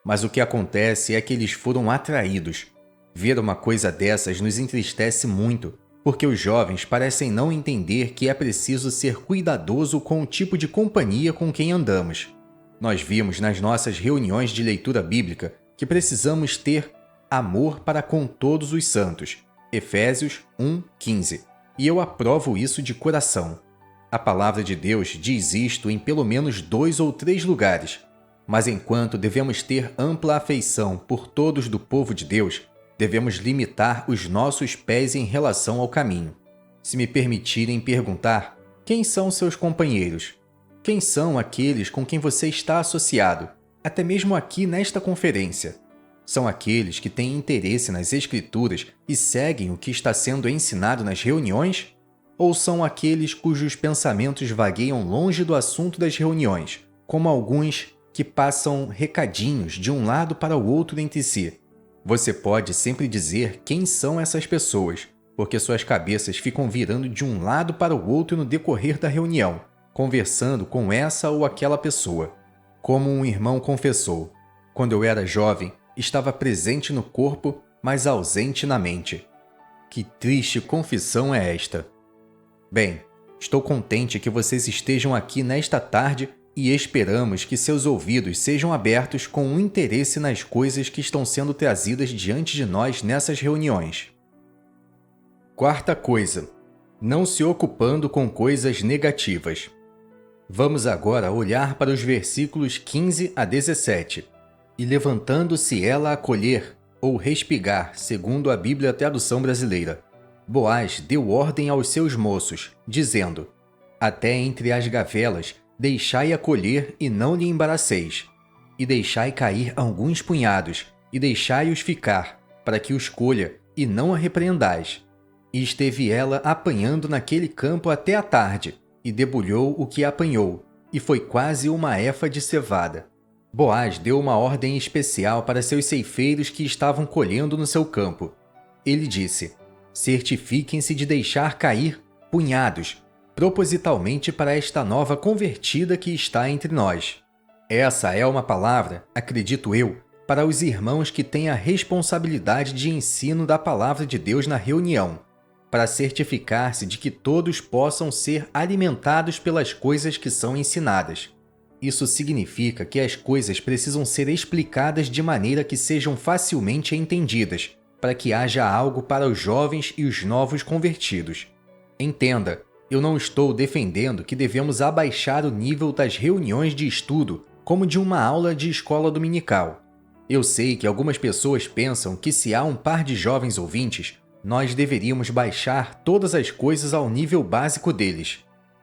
Speaker 1: Mas o que acontece é que eles foram atraídos. Ver uma coisa dessas nos entristece muito, porque os jovens parecem não entender que é preciso ser cuidadoso com o tipo de companhia com quem andamos. Nós vimos nas nossas reuniões de leitura bíblica que precisamos ter amor para com todos os santos. Efésios 1:15. E eu aprovo isso de coração. A palavra de Deus diz isto em pelo menos 2 ou 3 lugares. Mas enquanto devemos ter ampla afeição por todos do povo de Deus, devemos limitar os nossos pés em relação ao caminho. Se me permitirem perguntar, quem são seus companheiros? Quem são aqueles com quem você está associado, até mesmo aqui nesta conferência? São aqueles que têm interesse nas Escrituras e seguem o que está sendo ensinado nas reuniões? Ou são aqueles cujos pensamentos vagueiam longe do assunto das reuniões, como alguns que passam recadinhos de um lado para o outro entre si? Você pode sempre dizer quem são essas pessoas, porque suas cabeças ficam virando de um lado para o outro no decorrer da reunião, conversando com essa ou aquela pessoa. Como um irmão confessou: quando eu era jovem, estava presente no corpo, mas ausente na mente. Que triste confissão é esta! Bem, estou contente que vocês estejam aqui nesta tarde e esperamos que seus ouvidos sejam abertos com um interesse nas coisas que estão sendo trazidas diante de nós nessas reuniões. Quarta coisa: não se ocupando com coisas negativas. Vamos agora olhar para os versículos 15 a 17. E levantando-se ela a colher, ou respigar, segundo a Bíblia Tradução Brasileira, Boaz deu ordem aos seus moços, dizendo: até entre as gavelas deixai-a colher e não lhe embaraceis, e deixai cair alguns punhados, e deixai-os ficar, para que os colha, e não a repreendais. E esteve ela apanhando naquele campo até a tarde, e debulhou o que apanhou, e foi quase uma efa de cevada. Boaz deu uma ordem especial para seus ceifeiros que estavam colhendo no seu campo. Ele disse: certifiquem-se de deixar cair punhados, propositalmente para esta nova convertida que está entre nós. Essa é uma palavra, acredito eu, para os irmãos que têm a responsabilidade de ensino da palavra de Deus na reunião, para certificar-se de que todos possam ser alimentados pelas coisas que são ensinadas. Isso significa que as coisas precisam ser explicadas de maneira que sejam facilmente entendidas, para que haja algo para os jovens e os novos convertidos. Entenda, eu não estou defendendo que devemos abaixar o nível das reuniões de estudo como de uma aula de escola dominical. Eu sei que algumas pessoas pensam que se há um par de jovens ouvintes, nós deveríamos baixar todas as coisas ao nível básico deles.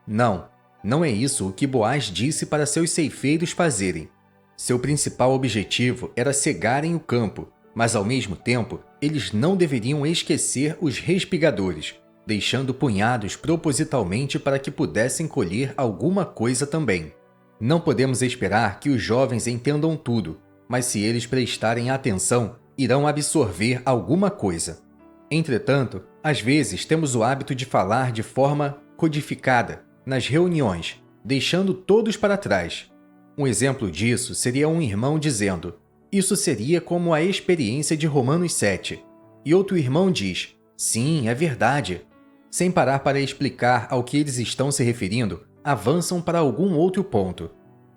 Speaker 1: Não é isso o que Boaz disse para seus ceifeiros fazerem. Seu principal objetivo era cegarem o campo, mas ao mesmo tempo, eles não deveriam esquecer os respigadores, deixando punhados propositalmente para que pudessem colher alguma coisa também. Não podemos esperar que os jovens entendam tudo, mas se eles prestarem atenção, irão absorver alguma coisa. Entretanto, às vezes temos o hábito de falar de forma codificada nas reuniões, deixando todos para trás. Um exemplo disso seria um irmão dizendo: isso seria como a experiência de Romanos 7. E outro irmão diz: sim, é verdade. Sem parar para explicar ao que eles estão se referindo, avançam para algum outro ponto.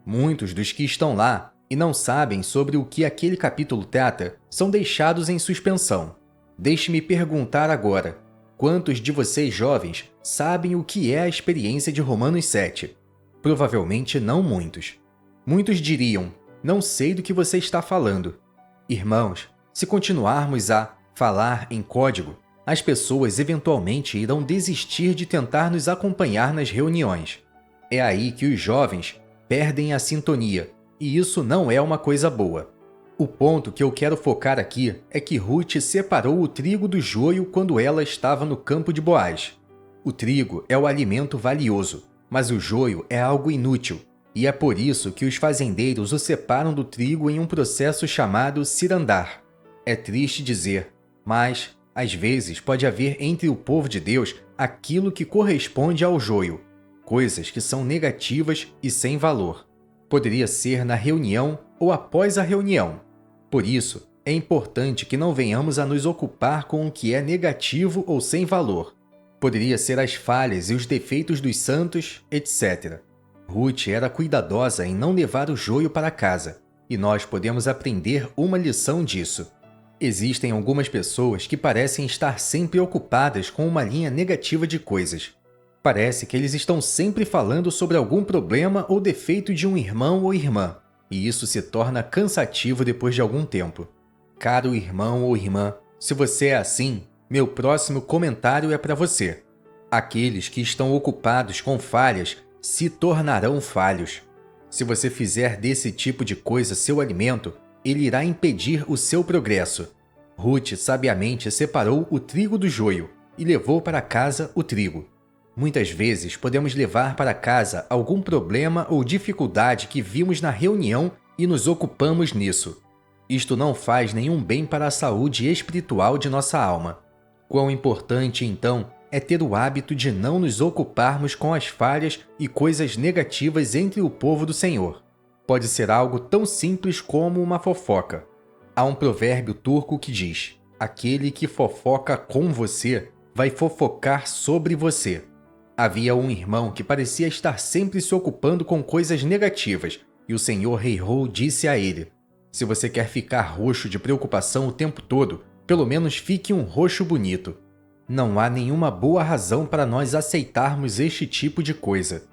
Speaker 1: Muitos dos que estão lá e não sabem sobre o que aquele capítulo trata são deixados em suspensão. Deixe-me perguntar agora: Quantos de vocês jovens sabem o que é a experiência de Romanos 7? Provavelmente não muitos. Muitos diriam, não sei do que você está falando. Irmãos, se continuarmos a falar em código, as pessoas eventualmente irão desistir de tentar nos acompanhar nas reuniões. É aí que os jovens perdem a sintonia, e isso não é uma coisa boa. O ponto que eu quero focar aqui é que Ruth separou o trigo do joio quando ela estava no campo de Boaz. O trigo é o alimento valioso, mas o joio é algo inútil, e é por isso que os fazendeiros o separam do trigo em um processo chamado cirandar. É triste dizer, mas, às vezes, pode haver entre o povo de Deus aquilo que corresponde ao joio, coisas que são negativas e sem valor. Poderia ser na reunião ou após a reunião. Por isso, é importante que não venhamos a nos ocupar com o que é negativo ou sem valor. Poderia ser as falhas e os defeitos dos santos, etc. Ruth era cuidadosa em não levar o joio para casa, e nós podemos aprender uma lição disso. Existem algumas pessoas que parecem estar sempre ocupadas com uma linha negativa de coisas. Parece que eles estão sempre falando sobre algum problema ou defeito de um irmão ou irmã, e isso se torna cansativo depois de algum tempo. Caro irmão ou irmã, se você é assim, meu próximo comentário é para você. Aqueles que estão ocupados com falhas se tornarão falhos. Se você fizer desse tipo de coisa seu alimento, ele irá impedir o seu progresso. Ruth sabiamente separou o trigo do joio e levou para casa o trigo. Muitas vezes podemos levar para casa algum problema ou dificuldade que vimos na reunião e nos ocupamos nisso. Isto não faz nenhum bem para a saúde espiritual de nossa alma. Quão importante, então, é ter o hábito de não nos ocuparmos com as falhas e coisas negativas entre o povo do Senhor. Pode ser algo tão simples como uma fofoca. Há um provérbio turco que diz: aquele que fofoca com você vai fofocar sobre você. Havia um irmão que parecia estar sempre se ocupando com coisas negativas, e o senhor Heiho disse a ele: se você quer ficar roxo de preocupação o tempo todo, pelo menos fique um roxo bonito. Não há nenhuma boa razão para nós aceitarmos este tipo de coisa.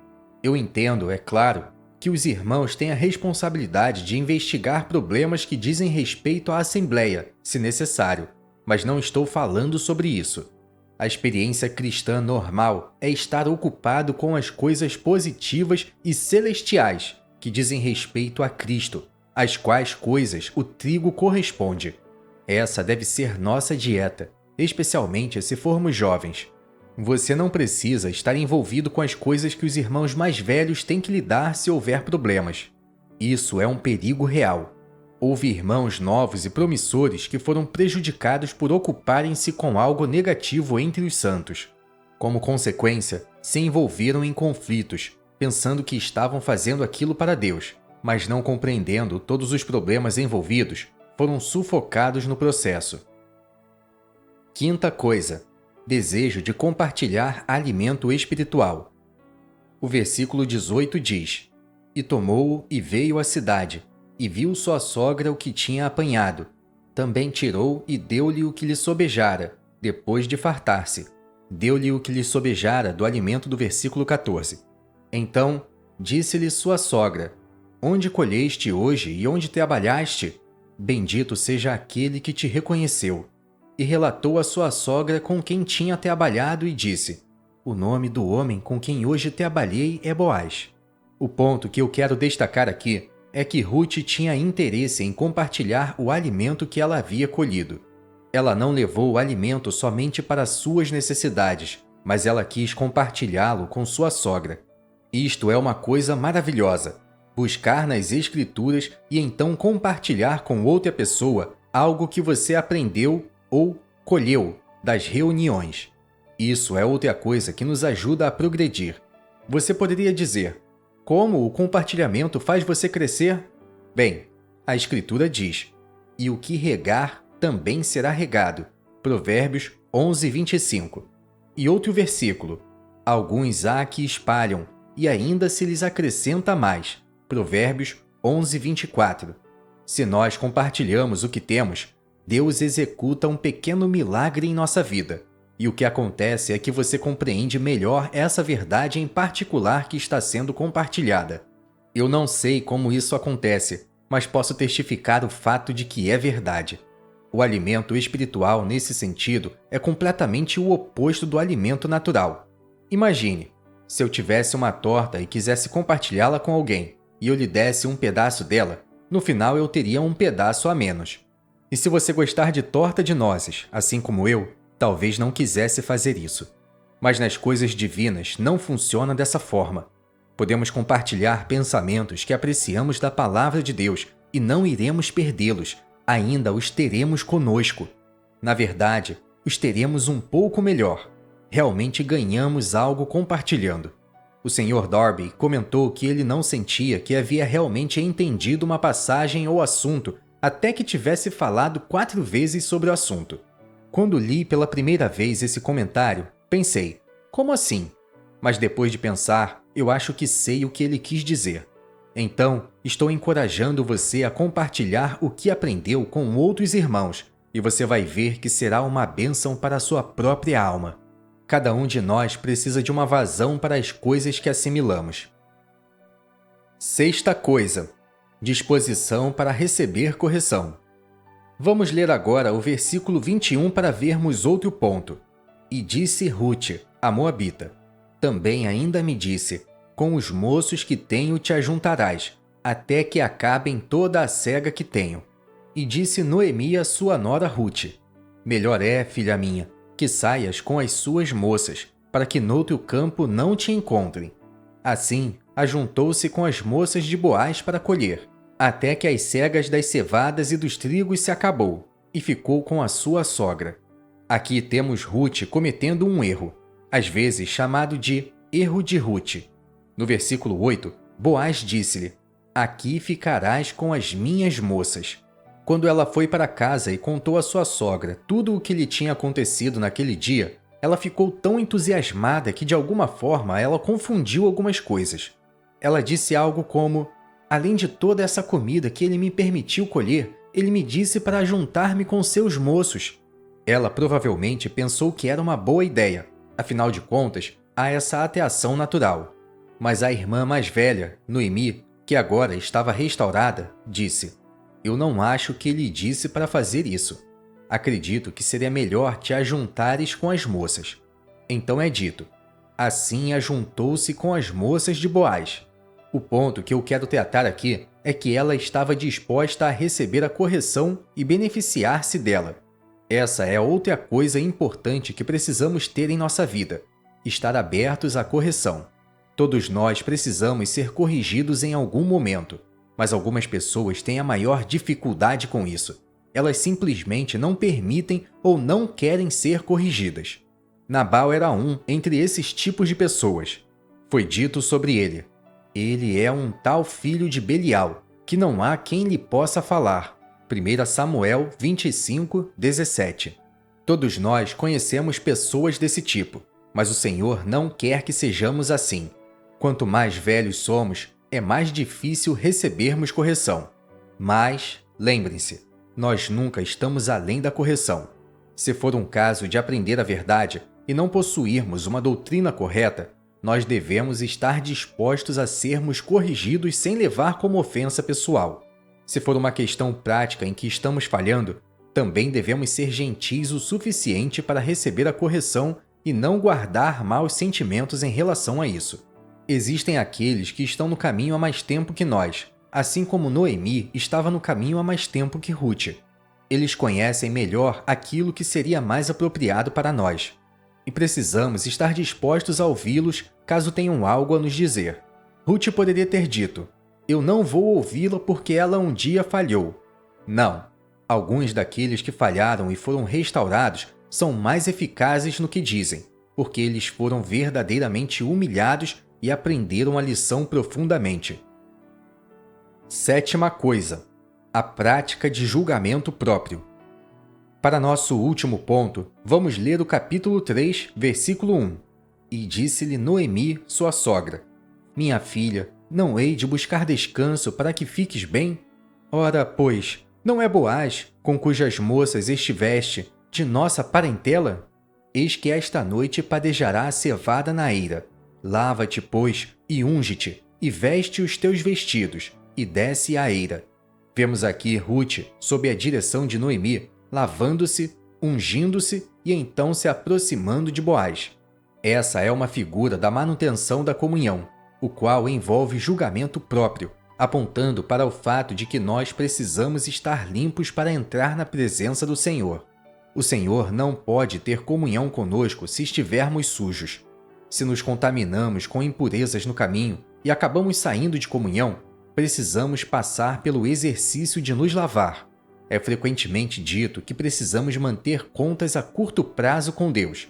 Speaker 1: Eu entendo, é claro, que os irmãos têm a responsabilidade de investigar problemas que dizem respeito à Assembleia, se necessário, mas não estou falando sobre isso. A experiência cristã normal é estar ocupado com as coisas positivas e celestiais que dizem respeito a Cristo, às quais coisas o trigo corresponde. Essa deve ser nossa dieta, especialmente se formos jovens. Você não precisa estar envolvido com as coisas que os irmãos mais velhos têm que lidar se houver problemas. Isso é um perigo real. Houve irmãos novos e promissores que foram prejudicados por ocuparem-se com algo negativo entre os santos. Como consequência, se envolveram em conflitos, pensando que estavam fazendo aquilo para Deus, mas não compreendendo todos os problemas envolvidos, foram sufocados no processo. Quinta coisa: desejo de compartilhar alimento espiritual. O versículo 18 diz: E tomou-o e veio à cidade, e viu sua sogra o que tinha apanhado. Também tirou e deu-lhe o que lhe sobejara, depois de fartar-se. Deu-lhe o que lhe sobejara do alimento do versículo 14. Então, disse-lhe sua sogra: Onde colheste hoje e onde trabalhaste? Bendito seja aquele que te reconheceu. E relatou a sua sogra com quem tinha trabalhado e disse: O nome do homem com quem hoje trabalhei é Boaz. O ponto que eu quero destacar aqui é que Ruth tinha interesse em compartilhar o alimento que ela havia colhido. Ela não levou o alimento somente para suas necessidades, mas ela quis compartilhá-lo com sua sogra. Isto é uma coisa maravilhosa. Buscar nas Escrituras e então compartilhar com outra pessoa algo que você aprendeu ou colheu das reuniões. Isso é outra coisa que nos ajuda a progredir. Você poderia dizer: como o compartilhamento faz você crescer? Bem, a Escritura diz: e o que regar também será regado. Provérbios 11:25. E outro versículo: alguns há que espalham, e ainda se lhes acrescenta mais. Provérbios 11:24. Se nós compartilhamos o que temos, Deus executa um pequeno milagre em nossa vida, E o que acontece é que você compreende melhor essa verdade em particular que está sendo compartilhada. Eu não sei como isso acontece, mas posso testificar o fato de que é verdade. O alimento espiritual, nesse sentido, é completamente o oposto do alimento natural. Imagine, se eu tivesse uma torta e quisesse compartilhá-la com alguém, e eu lhe desse um pedaço dela, no final eu teria um pedaço a menos. E se você gostar de torta de nozes, assim como eu, talvez não quisesse fazer isso. Mas nas coisas divinas não funciona dessa forma. Podemos compartilhar pensamentos que apreciamos da palavra de Deus e não iremos perdê-los, ainda os teremos conosco. Na verdade, os teremos um pouco melhor. Realmente ganhamos algo compartilhando. O Sr. Darby comentou que ele não sentia que havia realmente entendido uma passagem ou assunto até que tivesse falado 4 vezes sobre o assunto. Quando li pela primeira vez esse comentário, pensei, como assim? Mas depois de pensar, eu acho que sei o que ele quis dizer. Então, estou encorajando você a compartilhar o que aprendeu com outros irmãos, e você vai ver que será uma bênção para a sua própria alma. Cada um de nós precisa de uma vazão para as coisas que assimilamos. 6ª coisa: disposição para receber correção. Vamos ler agora o versículo 21 para vermos outro ponto. E disse Ruth, a Moabita, também ainda me disse, com os moços que tenho te ajuntarás, até que acabem toda a cega que tenho. E disse Noemi a sua nora Ruth, melhor é, filha minha, que saias com as suas moças, para que noutro campo não te encontrem. Assim, ajuntou-se com as moças de Boaz para colher, até que as cegas das cevadas e dos trigos se acabou, e ficou com a sua sogra. Aqui temos Ruth cometendo um erro, às vezes chamado de erro de Ruth. No versículo 8, Boaz disse-lhe, aqui ficarás com as minhas moças. Quando ela foi para casa e contou à sua sogra tudo o que lhe tinha acontecido naquele dia, ela ficou tão entusiasmada que de alguma forma ela confundiu algumas coisas. Ela disse algo como, além de toda essa comida que ele me permitiu colher, ele me disse para juntar-me com seus moços. Ela provavelmente pensou que era uma boa ideia, afinal de contas, há essa atração natural. Mas a irmã mais velha, Noemi, que agora estava restaurada, disse, eu não acho que ele disse para fazer isso. Acredito que seria melhor te ajuntares com as moças. Então é dito, assim ajuntou-se com as moças de Boaz. O ponto que eu quero tratar aqui é que ela estava disposta a receber a correção e beneficiar-se dela. Essa é outra coisa importante que precisamos ter em nossa vida, estar abertos à correção. Todos nós precisamos ser corrigidos em algum momento, mas algumas pessoas têm a maior dificuldade com isso. Elas simplesmente não permitem ou não querem ser corrigidas. Nabal era um entre esses tipos de pessoas. Foi dito sobre ele, ele é um tal filho de Belial, que não há quem lhe possa falar. 1 Samuel 25, 17. Todos nós conhecemos pessoas desse tipo, mas o Senhor não quer que sejamos assim. Quanto mais velhos somos, é mais difícil recebermos correção. Mas, lembrem-se, nós nunca estamos além da correção. Se for um caso de aprender a verdade e não possuirmos uma doutrina correta, nós devemos estar dispostos a sermos corrigidos sem levar como ofensa pessoal. Se for uma questão prática em que estamos falhando, também devemos ser gentis o suficiente para receber a correção e não guardar maus sentimentos em relação a isso. Existem aqueles que estão no caminho há mais tempo que nós, assim como Noemi estava no caminho há mais tempo que Ruth. Eles conhecem melhor aquilo que seria mais apropriado para nós. E precisamos estar dispostos a ouvi-los caso tenham algo a nos dizer. Ruth poderia ter dito, eu não vou ouvi-la porque ela um dia falhou. Não. Alguns daqueles que falharam e foram restaurados são mais eficazes no que dizem, porque eles foram verdadeiramente humilhados e aprenderam a lição profundamente. 7ª coisa: a prática de julgamento próprio. Para nosso último ponto, vamos ler o capítulo 3, versículo 1. E disse-lhe Noemi, sua sogra, minha filha, não hei de buscar descanso para que fiques bem? Ora, pois, não é Boaz, com cujas moças estiveste, de nossa parentela? Eis que esta noite padejará a cevada na eira. Lava-te, pois, e unge-te, e veste os teus vestidos, e desce à eira. Vemos aqui Ruth, sob a direção de Noemi, lavando-se, ungindo-se e então se aproximando de Boaz. Essa é uma figura da manutenção da comunhão, o qual envolve julgamento próprio, apontando para o fato de que nós precisamos estar limpos para entrar na presença do Senhor. O Senhor não pode ter comunhão conosco se estivermos sujos. Se nos contaminamos com impurezas no caminho e acabamos saindo de comunhão, precisamos passar pelo exercício de nos lavar. É frequentemente dito que precisamos manter contas a curto prazo com Deus.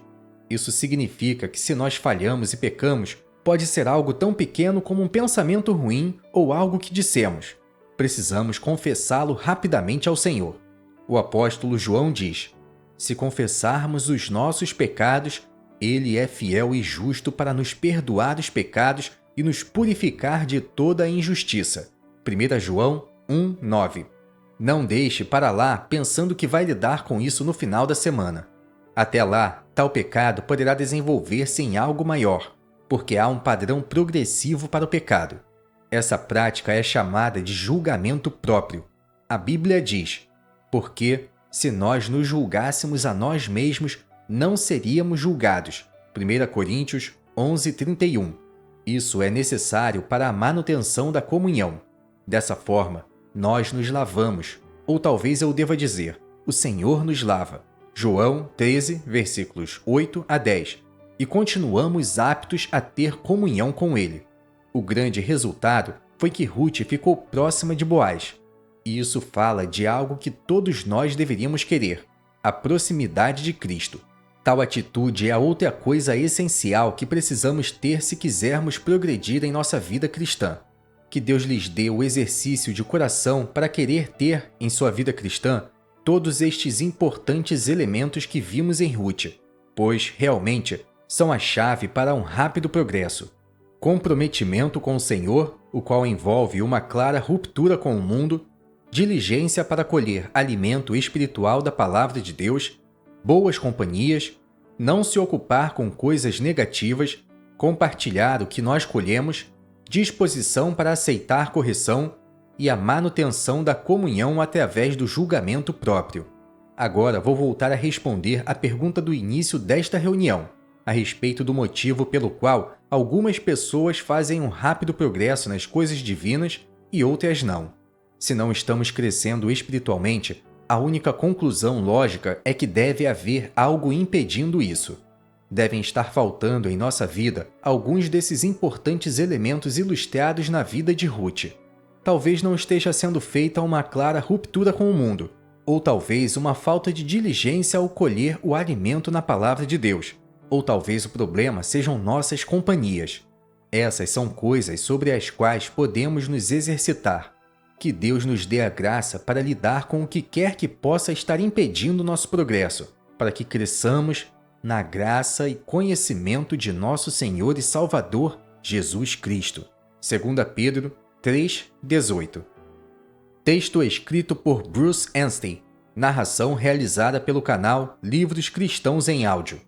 Speaker 1: Isso significa que se nós falhamos e pecamos, pode ser algo tão pequeno como um pensamento ruim ou algo que dissemos. Precisamos confessá-lo rapidamente ao Senhor. O apóstolo João diz: se confessarmos os nossos pecados, Ele é fiel e justo para nos perdoar os pecados e nos purificar de toda a injustiça. 1 João 1:9. Não deixe para lá pensando que vai lidar com isso no final da semana. Até lá, tal pecado poderá desenvolver-se em algo maior, porque há um padrão progressivo para o pecado. Essa prática é chamada de julgamento próprio. A Bíblia diz: porque, se nós nos julgássemos a nós mesmos, não seríamos julgados. 1 Coríntios 11:31. Isso é necessário para a manutenção da comunhão. Dessa forma, nós nos lavamos, ou talvez eu deva dizer, o Senhor nos lava. João 13, versículos 8 a 10. E continuamos aptos a ter comunhão com Ele. O grande resultado foi que Ruth ficou próxima de Boaz. E isso fala de algo que todos nós deveríamos querer: a proximidade de Cristo. Tal atitude é a outra coisa essencial que precisamos ter se quisermos progredir em nossa vida cristã. Que Deus lhes dê o exercício de coração para querer ter, em sua vida cristã, todos estes importantes elementos que vimos em Ruth, pois, realmente, são a chave para um rápido progresso. Comprometimento com o Senhor, o qual envolve uma clara ruptura com o mundo, diligência para colher alimento espiritual da palavra de Deus, boas companhias, não se ocupar com coisas negativas, compartilhar o que nós colhemos, disposição para aceitar correção e a manutenção da comunhão através do julgamento próprio. Agora vou voltar a responder à pergunta do início desta reunião, a respeito do motivo pelo qual algumas pessoas fazem um rápido progresso nas coisas divinas e outras não. Se não estamos crescendo espiritualmente, a única conclusão lógica é que deve haver algo impedindo isso. Devem estar faltando em nossa vida alguns desses importantes elementos ilustrados na vida de Ruth. Talvez não esteja sendo feita uma clara ruptura com o mundo, ou talvez uma falta de diligência ao colher o alimento na palavra de Deus, ou talvez o problema sejam nossas companhias. Essas são coisas sobre as quais podemos nos exercitar. Que Deus nos dê a graça para lidar com o que quer que possa estar impedindo nosso progresso, para que cresçamos na graça e conhecimento de nosso Senhor e Salvador, Jesus Cristo. 2 Pedro 3:18. Texto escrito por Bruce Anstey. Narração realizada pelo canal Livros Cristãos em Áudio.